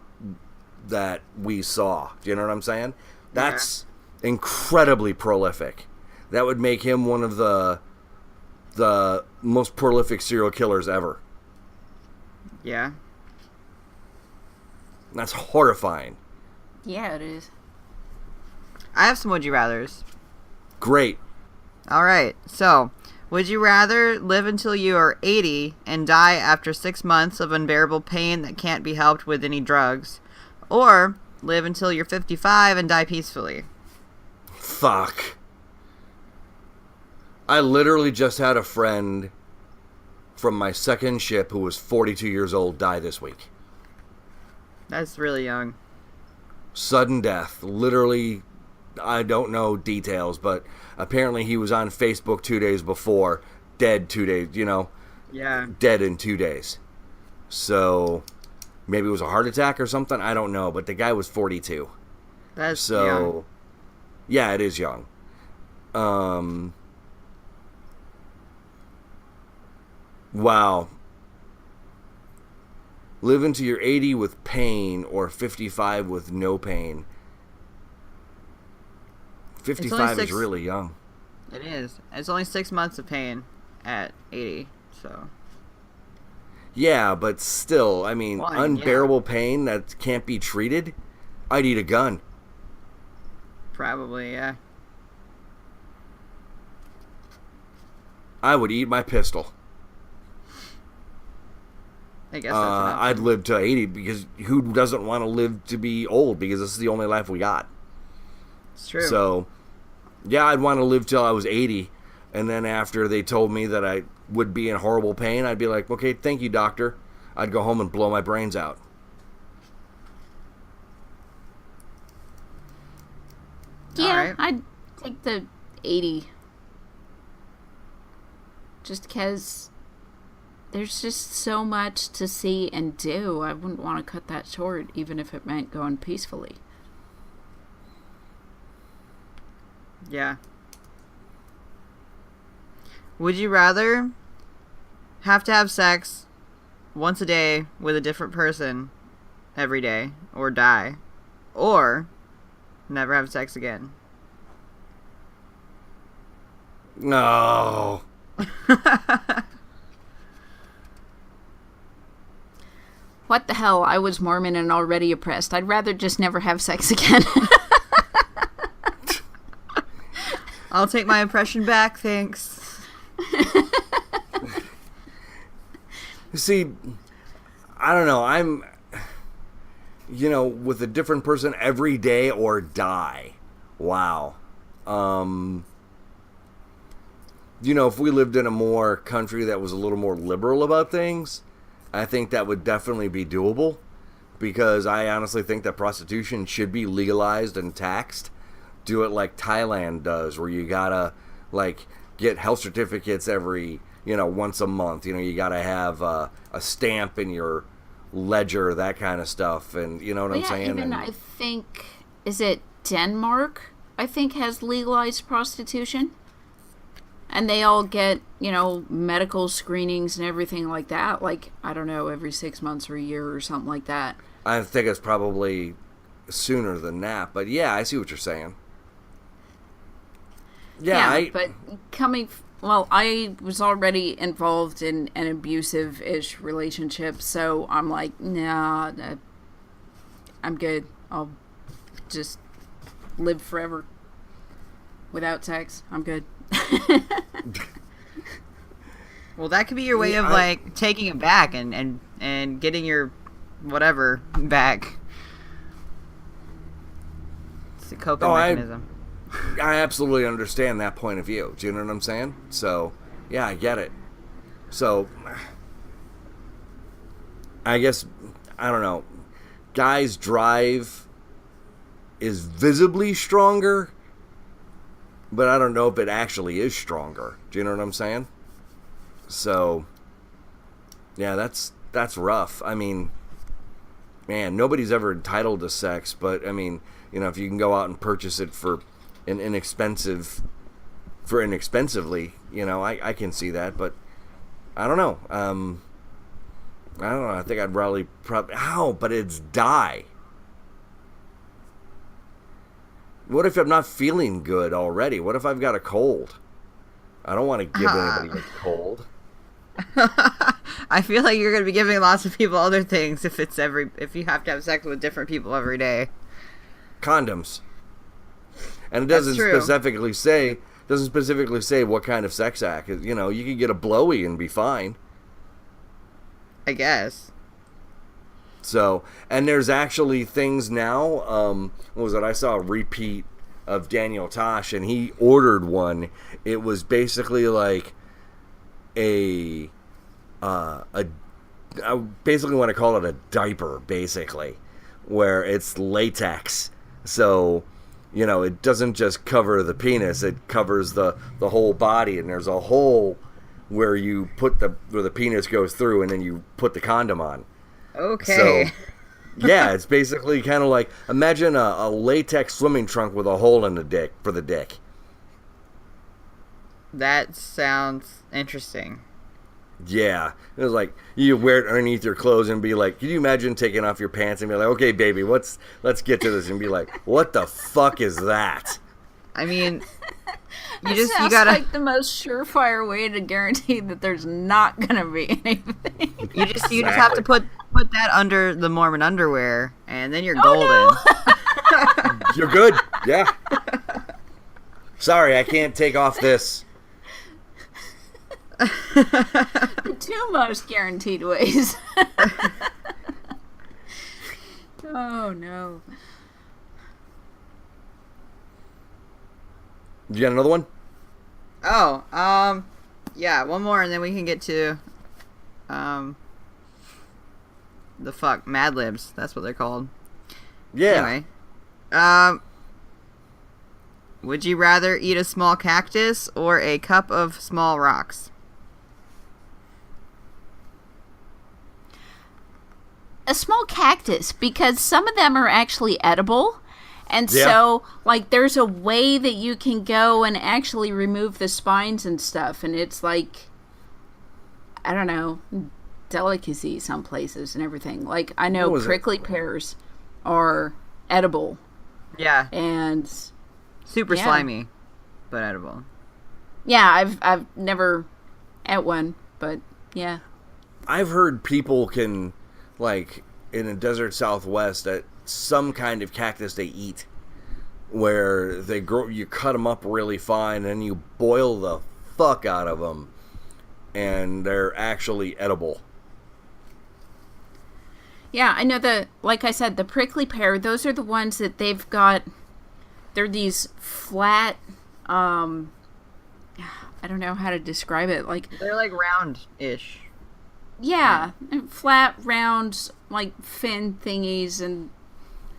we saw. Do you know what I'm saying? That's incredibly prolific. That would make him one of the most prolific serial killers ever. Yeah. That's horrifying. Yeah, it is. I have some would you rathers. Great. All right. So, would you rather live until you are 80 and die after 6 months of unbearable pain that can't be helped with any drugs, or live until you're 55 and die peacefully? Fuck. I literally just had a friend from my second ship who was 42 years old die this week. That's really young. Sudden death. Literally, I don't know details, but apparently he was on Facebook 2 days before, dead 2 days, Yeah. dead in 2 days. So, maybe it was a heart attack or something, I don't know, but the guy was 42. That's young. Yeah, it is young. Wow. Live into your 80 with pain or 55 with no pain. 55 is really young. It is. It's only 6 months of pain at 80, so. Yeah, but still, I mean, Well, unbearable pain that can't be treated, I'd eat a gun. Probably, yeah. I would eat my pistol. I guess that's an option. I'd live to 80 because who doesn't want to live to be old? Because this is the only life we got. It's true. So, yeah, I'd want to live till I was 80. And then after they told me that I would be in horrible pain, I'd be like, okay, thank you, doctor. I'd go home and blow my brains out. Yeah, Alright. I'd take the 80. Just because there's just so much to see and do. I wouldn't want to cut that short, even if it meant going peacefully. Yeah. Would you rather have to have sex once a day with a different person every day or die, or never have sex again? No. What the hell? I was Mormon and already oppressed. I'd rather just never have sex again. I'll take my impression back, thanks. See, I don't know. I'm, with a different person every day or die. Wow. If we lived in a more country that was a little more liberal about things, I think that would definitely be doable, because I honestly think that prostitution should be legalized and taxed. Do it like Thailand does, where you gotta get health certificates every once a month. You gotta have a stamp in your ledger, that kind of stuff, and you know what I'm saying. Even I think, is it Denmark? I think has legalized prostitution, and they all get medical screenings and everything like that. Like, I don't know, every 6 months or a year or something like that. I think it's probably sooner than that, but yeah, I see what you're saying. Yeah, but I was already involved in an abusive-ish relationship, so I'm like, nah, I'm good. I'll just live forever without sex. I'm good. Well, that could be your way of taking it back and getting your whatever back. It's a coping mechanism. I absolutely understand that point of view. Do you know what I'm saying? So, yeah, I get it. So, I guess, I don't know. Guys' drive is visibly stronger, but I don't know if it actually is stronger. Do you know what I'm saying? So, yeah, that's rough. I mean, man, nobody's ever entitled to sex, but, I mean, if you can go out and purchase it inexpensively, I can see that, but I don't know. I don't know. I think I'd probably but it's die. What if I'm not feeling good already? What if I've got a cold? I don't want to give anybody a cold. I feel like you're going to be giving lots of people other things if you have to have sex with different people every day. Condoms. And it doesn't specifically say what kind of sex act. You could get a blowy and be fine. I guess. So, and there's actually things now. What was it? I saw a repeat of Daniel Tosh, and he ordered one. It was basically like I basically want to call it a diaper, basically, where it's latex. So, it doesn't just cover the penis; it covers the whole body, and there's a hole where you put where the penis goes through, and then you put the condom on. Okay. So, yeah, it's basically kind of like, imagine a latex swimming trunk with a hole in the dick for the dick. That sounds interesting. Yeah. It was like, you wear it underneath your clothes and be like, can you imagine taking off your pants and be like, okay, baby, let's get to this, and be like, what the fuck is that? I mean, you gotta like the most surefire way to guarantee that there's not gonna be anything. You just have to put that under the Mormon underwear, and then you're golden. No. You're good. Yeah. Sorry, I can't take off this. The two most guaranteed ways. Oh no. You got another one? Oh, yeah, one more, and then we can get to, Mad Libs. That's what they're called. Yeah. Anyway, would you rather eat a small cactus or a cup of small rocks? A small cactus, because some of them are actually edible. And so, like, there's a way that you can go and actually remove the spines and stuff. And it's like, I don't know, delicacy some places and everything. Like, I know prickly pears are edible. Yeah. And super slimy, but edible. Yeah, I've never ate one, but yeah. I've heard people can, like, in the desert Southwest, that some kind of cactus they eat, where they grow, you cut them up really fine, and you boil the fuck out of them, and they're actually edible. Yeah, I know like I said, the prickly pear, those are the ones that they've got, they're these flat, I don't know how to describe it, like... They're like round-ish. Yeah, flat, round, like fin thingies, and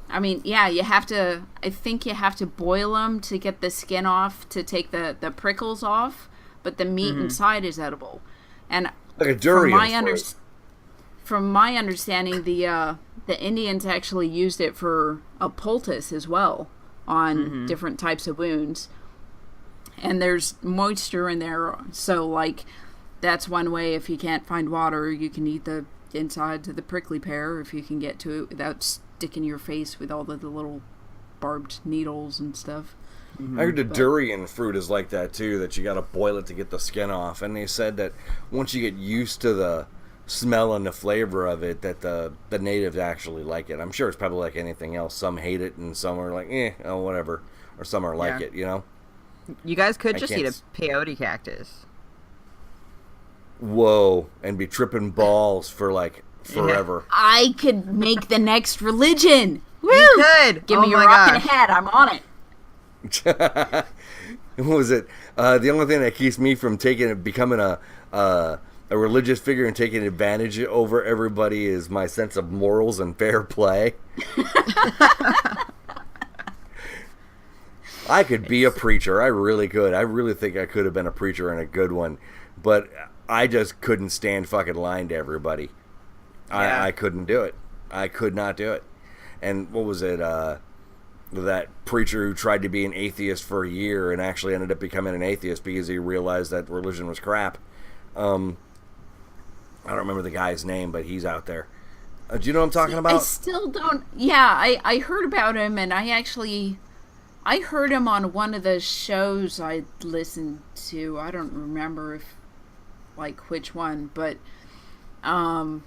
I mean, yeah, I think you have to boil them to get the skin off, to take the prickles off, but the meat inside is edible. And like a durian. From my understanding, the Indians actually used it for a poultice as well on different types of wounds. And there's moisture in there, so like that's one way. If you can't find water, you can eat the inside to the prickly pear if you can get to it without sticking your face with all the little barbed needles and stuff. I heard the durian fruit is like that too, that you gotta boil it to get the skin off. And they said that once you get used to the smell and the flavor of it, that the natives actually like it. I'm sure it's probably like anything else. Some hate it and some are like, oh, whatever. Or some are like it, you know? You guys could just eat a peyote cactus. Whoa, and be tripping balls for like forever. I could make the next religion. Woo! You could. Give me your rock and a hat. I'm on it. What was it? The only thing that keeps me from becoming a religious figure and taking advantage over everybody is my sense of morals and fair play. I could be a preacher. I really could. I really think I could have been a preacher and a good one. But I just couldn't stand fucking lying to everybody. I couldn't do it. I could not do it. And what was it? That preacher who tried to be an atheist for a year and actually ended up becoming an atheist because he realized that religion was crap. I don't remember the guy's name, but he's out there. Do you know what I'm talking about? I still don't. Yeah, I heard about him, and I heard him on one of the shows I listened to. I don't remember which one, but yeah,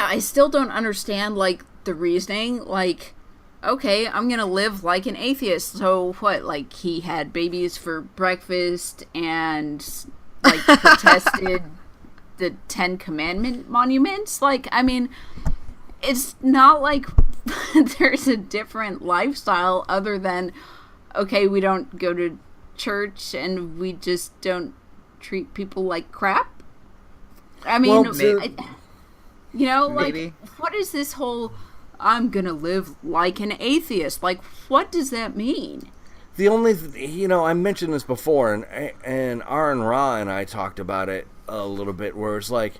I still don't understand like the reasoning. Like, okay, I'm gonna live like an atheist. So what? Like, he had babies for breakfast and like protested the 10 Commandment monuments. Like, I mean, it's not like there's a different lifestyle other than, okay, we don't go to church and we just don't treat people like crap. I mean, you know, like, what is this whole, I'm gonna live like an atheist? Like, what does that mean? The only, I mentioned this before, and Aaron Ra and I talked about it a little bit, where it's like,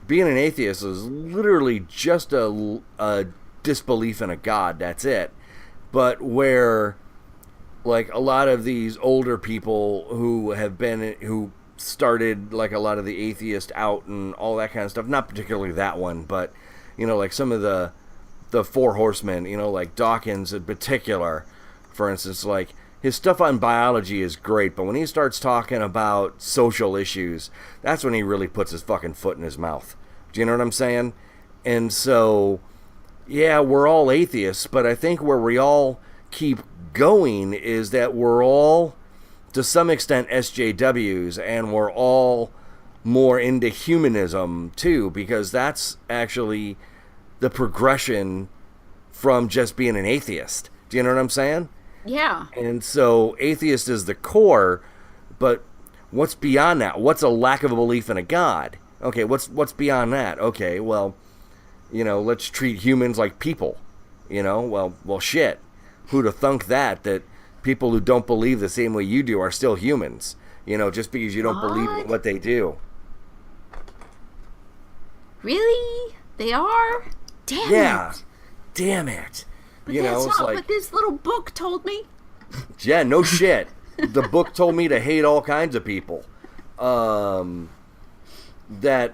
being an atheist is literally just a disbelief in a god, that's it. But where, like, a lot of these older people who started, like, a lot of the atheist out and all that kind of stuff, not particularly that one, but, like some of the Four Horsemen, like Dawkins in particular, for instance, like, his stuff on biology is great, but when he starts talking about social issues, that's when he really puts his fucking foot in his mouth. Do you know what I'm saying? And so, yeah, we're all atheists, but I think where we all keep going is that we're all, to some extent, SJWs, and we're all more into humanism, too, because that's actually the progression from just being an atheist. Do you know what I'm saying? Yeah. And so atheist is the core, but what's beyond that? What's a lack of a belief in a God? Okay, what's beyond that? Okay, well, let's treat humans like people. Well, shit. Who'd have thunk that people who don't believe the same way you do are still humans? Just because you don't believe in what they do. Really? They are? Damn it. Damn it. But that's not what this little book told me. Yeah, no shit. The book told me to hate all kinds of people. That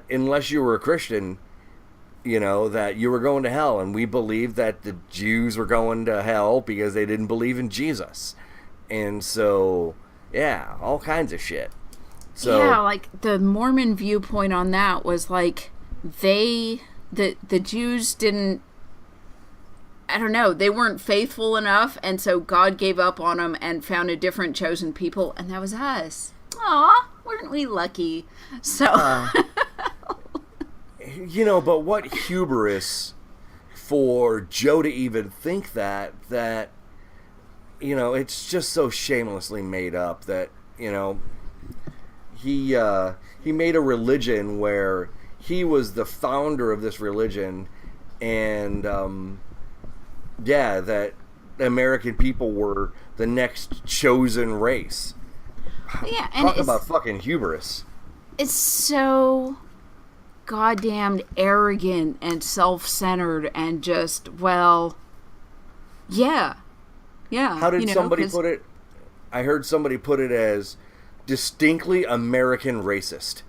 unless you were a Christian, that you were going to hell. And we believed that the Jews were going to hell because they didn't believe in Jesus. And so, yeah, all kinds of shit. So, yeah, like the Mormon viewpoint on that was like the Jews didn't, I don't know, they weren't faithful enough, and so God gave up on them and found a different chosen people, and that was us. Aw, weren't we lucky? So, but what hubris for Joe to even think that, it's just so shamelessly made up that, he made a religion where he was the founder of this religion, and, that American people were the next chosen race. Yeah, and talk about fucking hubris. It's so goddamn arrogant and self-centered and just, yeah. How did somebody put it? I heard somebody put it as distinctly American racist.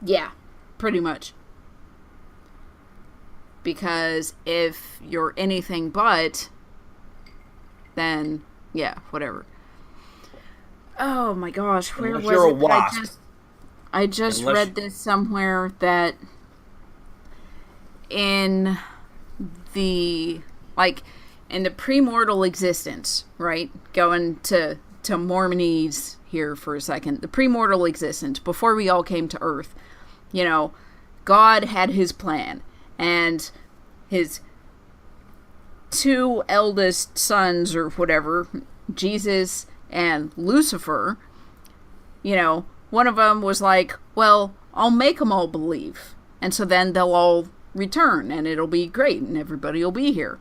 Yeah, pretty much. Because if you're anything but, then, yeah, whatever. Oh my gosh, where Unless was you're it? a wasp. I just read this somewhere that in the premortal existence, right? Going to Mormonese here for a second. The premortal existence, before we all came to Earth, God had his plan. And his two eldest sons or whatever, Jesus and Lucifer, one of them was like, well, I'll make them all believe. And so then they'll all return and it'll be great and everybody will be here.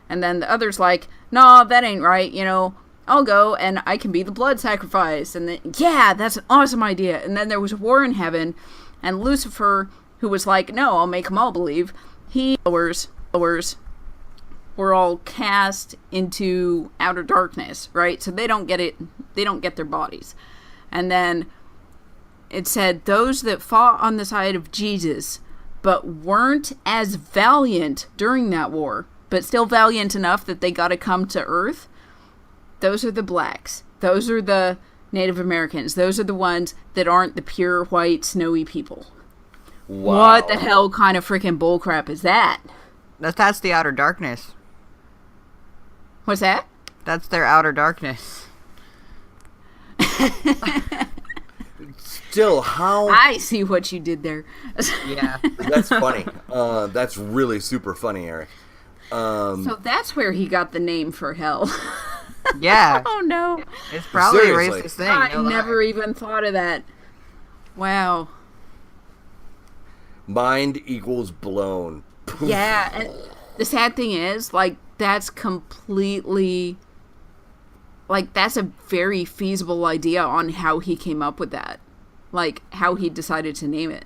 And then the other's like, no, that ain't right. I'll go and I can be the blood sacrifice. And then, yeah, that's an awesome idea. And then there was a war in heaven, and Lucifer, who was like, no, I'll make them all believe. Followers were all cast into outer darkness, right? So they don't get it. They don't get their bodies. And then it said those that fought on the side of Jesus, but weren't as valiant during that war, but still valiant enough that they got to come to Earth. Those are the blacks. Those are the Native Americans. Those are the ones that aren't the pure white snowy people. Wow. What the hell kind of freaking bullcrap is that? That's the outer darkness. What's that? That's their outer darkness. Still, how... I see what you did there. Yeah. That's funny. That's really super funny, Eric. So that's where he got the name for hell. Yeah. Oh, no. It's probably Seriously. a racist thing. I never even thought of that. Wow. Mind equals blown. Yeah, and the sad thing is, that's completely, that's a very feasible idea on how he came up with that. How he decided to name it.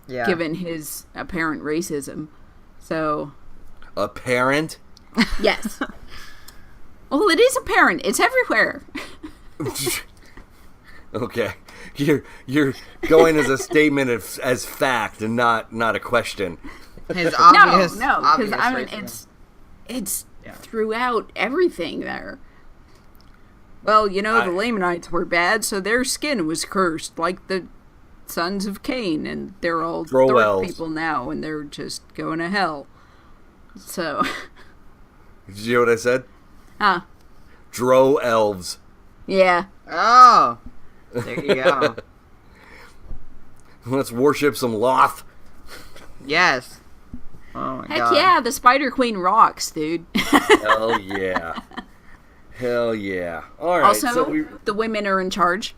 Yeah. Given his apparent racism. So. Apparent? Yes. Well, it is apparent. It's everywhere. Okay. You're going as a statement as fact and not a question. His obvious, no, because obvious racism. it's throughout everything there. Well, the Lamanites were bad, so their skin was cursed, like the sons of Cain, and they're all dark people now, and they're just going to hell. So... Did you hear what I said? Huh? Dro elves. Yeah. Oh! There you go. Let's worship some Loth. Yes. Oh my Heck god. yeah, the Spider Queen rocks, dude. Hell yeah. Hell yeah. All right. Also, the women are in charge.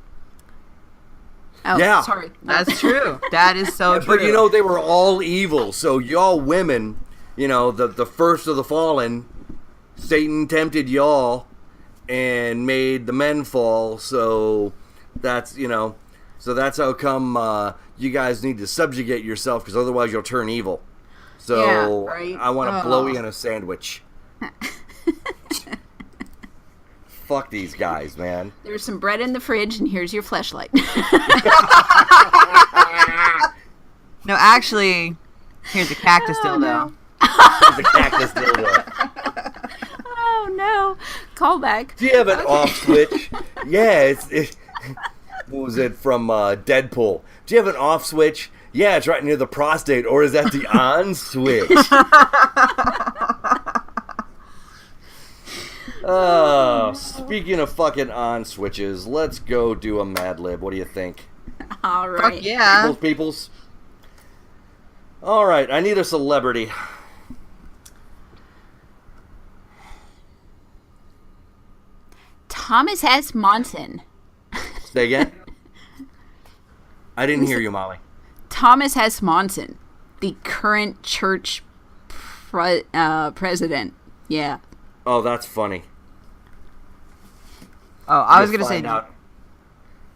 Oh, yeah. Sorry. That's true. That is so true. But they were all evil. So y'all women, the first of the fallen, Satan tempted y'all and made the men fall. So that's, so that's how come you guys need to subjugate yourself, because otherwise you'll turn evil. So yeah, right? I want to blow you in a sandwich. Fuck these guys, man. There's some bread in the fridge, and here's your fleshlight. No, actually, here's a cactus dildo. No. Here's a cactus dildo. Oh, no. Callback. Do you have an off switch? Yeah, it's what was it from Deadpool? Do you have an off switch? Yeah, it's right near the prostate. Or is that the on switch? Speaking of fucking on switches, let's go do a Mad Lib. What do you think? All right. Fuck yeah. Peoples. All right, I need a celebrity. Thomas S. Monson. Say again? I didn't hear you, Molly. Thomas S. Monson, the current church president. Yeah. Oh, that's funny. Oh, I was going to say... Find out.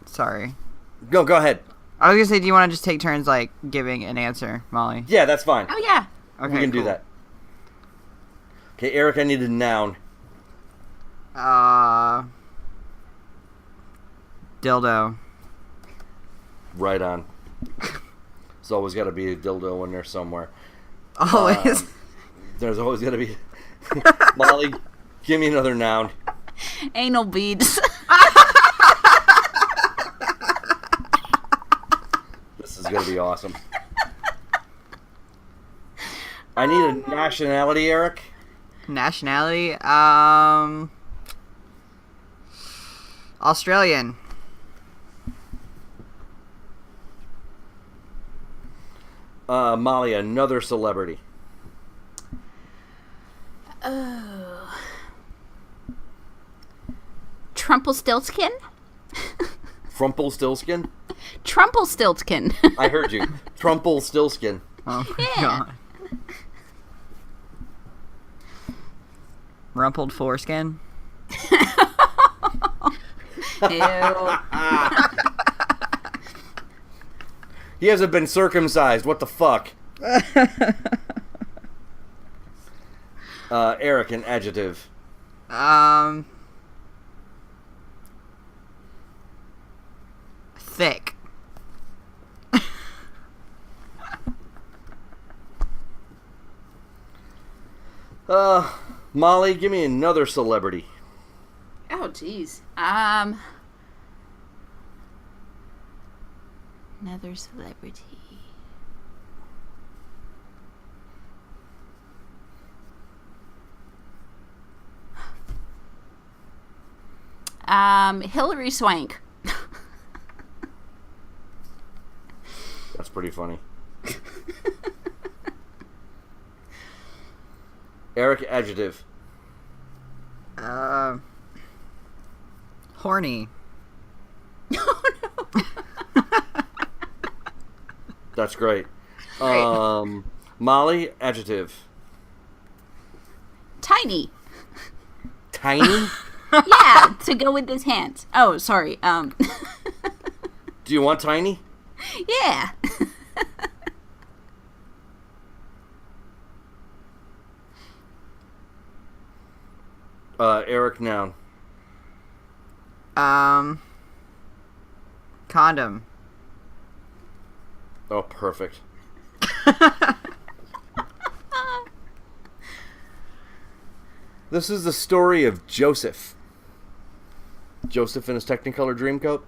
Sorry. Go ahead. I was going to say, do you want to just take turns, giving an answer, Molly? Yeah, that's fine. Oh, yeah. Okay, we can do that. Okay, Eric, I need a noun. Dildo. Right on. There's always got to be a dildo in there somewhere. Always. There's always got to be... Molly, give me another noun. Anal beads. This is going to be awesome. I need a nationality, Eric. Nationality? Australian. Molly, another celebrity. Oh. Trumpelstiltskin? Frumpelstiltskin? Trumpelstiltskin. I heard you. Trumpelstiltskin. Oh my Yeah. god. Rumpled foreskin? Ew. He hasn't been circumcised. What the fuck? Eric, an adjective. Thick. Molly, give me another celebrity. Oh, jeez. Another celebrity. Hillary Swank. That's pretty funny. Eric, adjective. Horny. Oh, no. That's great. Molly, adjective. Tiny. Tiny? Yeah, to go with his hands. Oh, sorry. Do you want tiny? Yeah. Eric, noun. Condom. Oh, perfect. This is the story of Joseph. Joseph in his Technicolor Dreamcoat.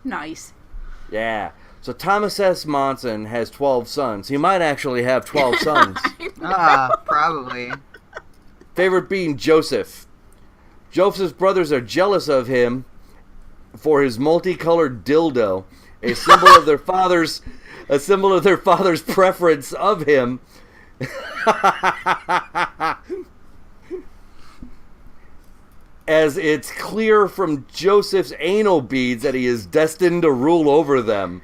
Nice. Yeah. So Thomas S. Monson has 12 sons. He might actually have 12 sons. Probably. Favorite being Joseph. Joseph's brothers are jealous of him for his multicolored dildo, a symbol of their father's preference of him. As it's clear from Joseph's anal beads that he is destined to rule over them.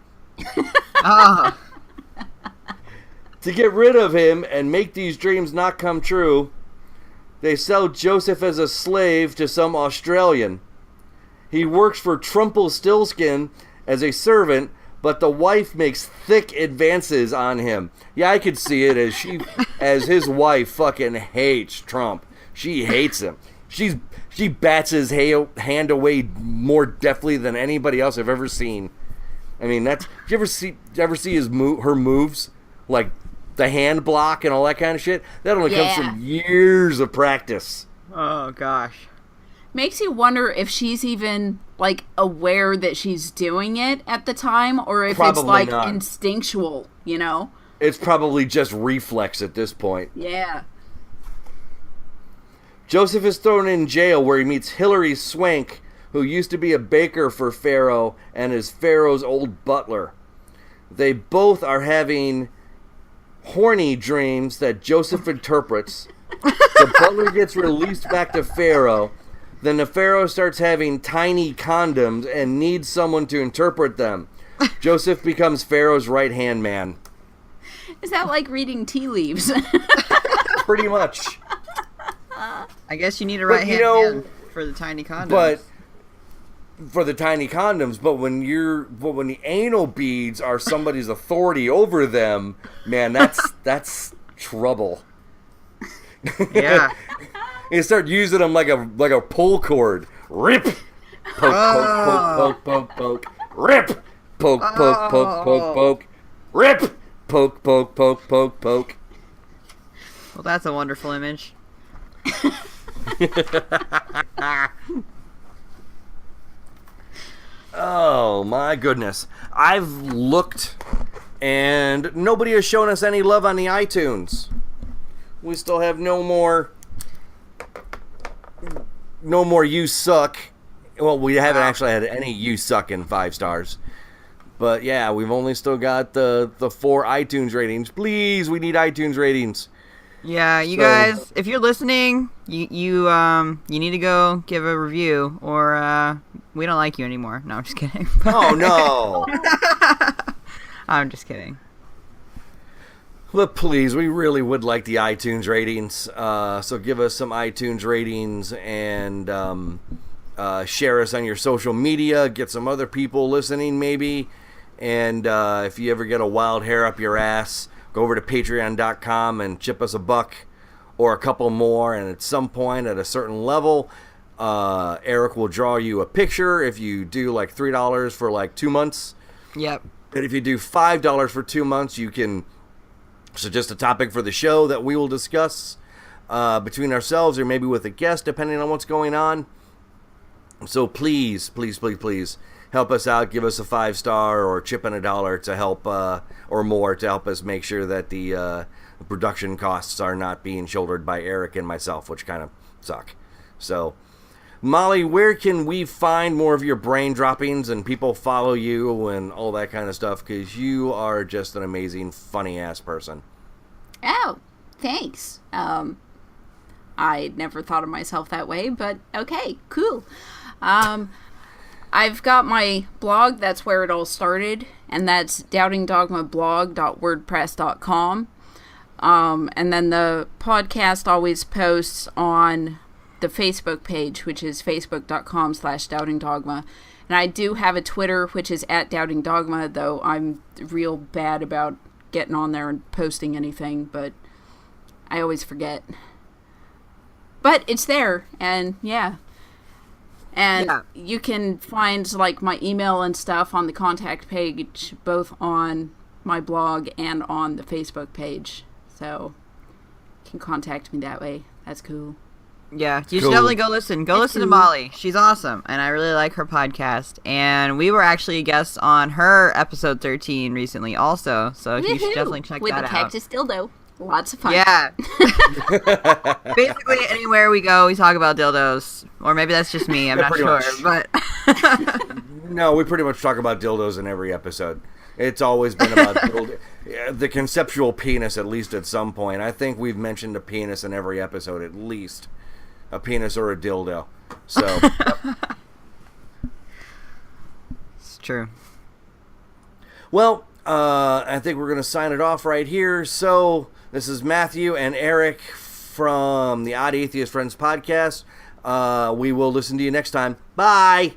To get rid of him and make these dreams not come true, they sell Joseph as a slave to some Australian. He works for Trumpelstiltskin as a servant, but the wife makes thick advances on him. Yeah, I could see it as his wife fucking hates Trump. She hates him. She bats his hand away more deftly than anybody else I've ever seen. I mean, did you ever see her moves? Like the hand block and all that kind of shit? That only comes from years of practice. Oh, gosh. Makes you wonder if she's even, like, aware that she's doing it at the time, or if Probably it's, like, not. instinctual, you know? It's probably just reflex at this point. Yeah. Joseph is thrown in jail where he meets Hilary Swank, who used to be a baker for Pharaoh and is Pharaoh's old butler. They both are having horny dreams that Joseph interprets. The butler gets released back to Pharaoh. Then the Pharaoh starts having tiny condoms and needs someone to interpret them. Joseph becomes Pharaoh's right-hand man. Is that like reading tea leaves? Pretty much. I guess you need a right-hand man for the tiny condoms. But for the tiny condoms, but when the anal beads are somebody's authority over them, man, that's trouble. Yeah. You start using them like a pull cord. Rip, poke, poke, poke, poke, poke, rip, poke, poke, poke, poke, poke, rip, poke, poke, poke, poke, poke. Well, that's a wonderful image. Oh my goodness. I've looked and nobody has shown us any love on the iTunes. We still have no more you suck. Well, we haven't actually had any you suck in 5 stars. But yeah, we've only still got the 4 iTunes ratings. Please, we need iTunes ratings. Yeah, you guys, if you're listening, you need to go give a review, or we don't like you anymore. No, I'm just kidding. Oh no! I'm just kidding. But please, we really would like the iTunes ratings. So give us some iTunes ratings and share us on your social media. Get some other people listening, maybe. And if you ever get a wild hair up your ass, go over to patreon.com and chip us $1 or a couple more. And at some point, at a certain level, Erik will draw you a picture if you do like $3 for like 2 months. Yep. And if you do $5 for 2 months, you can suggest a topic for the show that we will discuss between ourselves or maybe with a guest, depending on what's going on. So please, please, please, please help us out. Give us a 5-star or chip in $1 to help, or more, to help us make sure that the production costs are not being shouldered by Erik and myself, which kind of suck. So, Molly, where can we find more of your brain droppings and people follow you and all that kind of stuff? Because you are just an amazing, funny-ass person. Oh, thanks. I never thought of myself that way, but okay, cool. I've got my blog, that's where it all started, and that's doubtingdogmablog.wordpress.com. And then the podcast always posts on the Facebook page, which is facebook.com/doubtingdogma. And I do have a Twitter, which is @doubtingdogma, though I'm real bad about getting on there and posting anything, but I always forget. But it's there, and yeah. And you can find like my email and stuff on the contact page, both on my blog and on the Facebook page. So you can contact me that way. That's cool. Yeah, you should definitely go listen. Go listen to Molly. She's awesome, and I really like her podcast. And we were actually guests on her episode 13 recently also, so you should definitely check that out. With the cactus dildo. Lots of fun. Yeah. Basically, anywhere we go, we talk about dildos. Or maybe that's just me. I'm not sure. But no, we pretty much talk about dildos in every episode. It's always been about the conceptual penis, at least at some point. I think we've mentioned a penis in every episode, at least. A penis or a dildo. So. It's true. Well, I think we're going to sign it off right here. So, this is Matthew and Erik from the Odd Atheist Friends podcast. We will listen to you next time. Bye!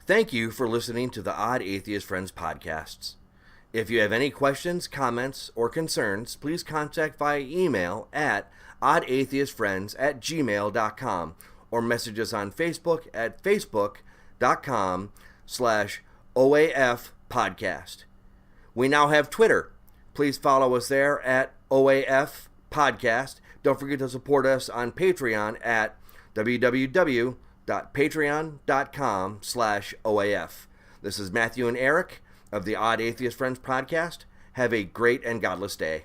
Thank you for listening to the Odd Atheist Friends podcasts. If you have any questions, comments, or concerns, please contact via email at oddatheistfriends@gmail.com or message us on Facebook at facebook.com/OAF podcast. We now have Twitter. Please follow us there at OAF podcast. Don't forget to support us on Patreon at www.patreon.com/OAF. This is Matthew and Erik of the Odd Atheist Friends podcast. Have a great and godless day.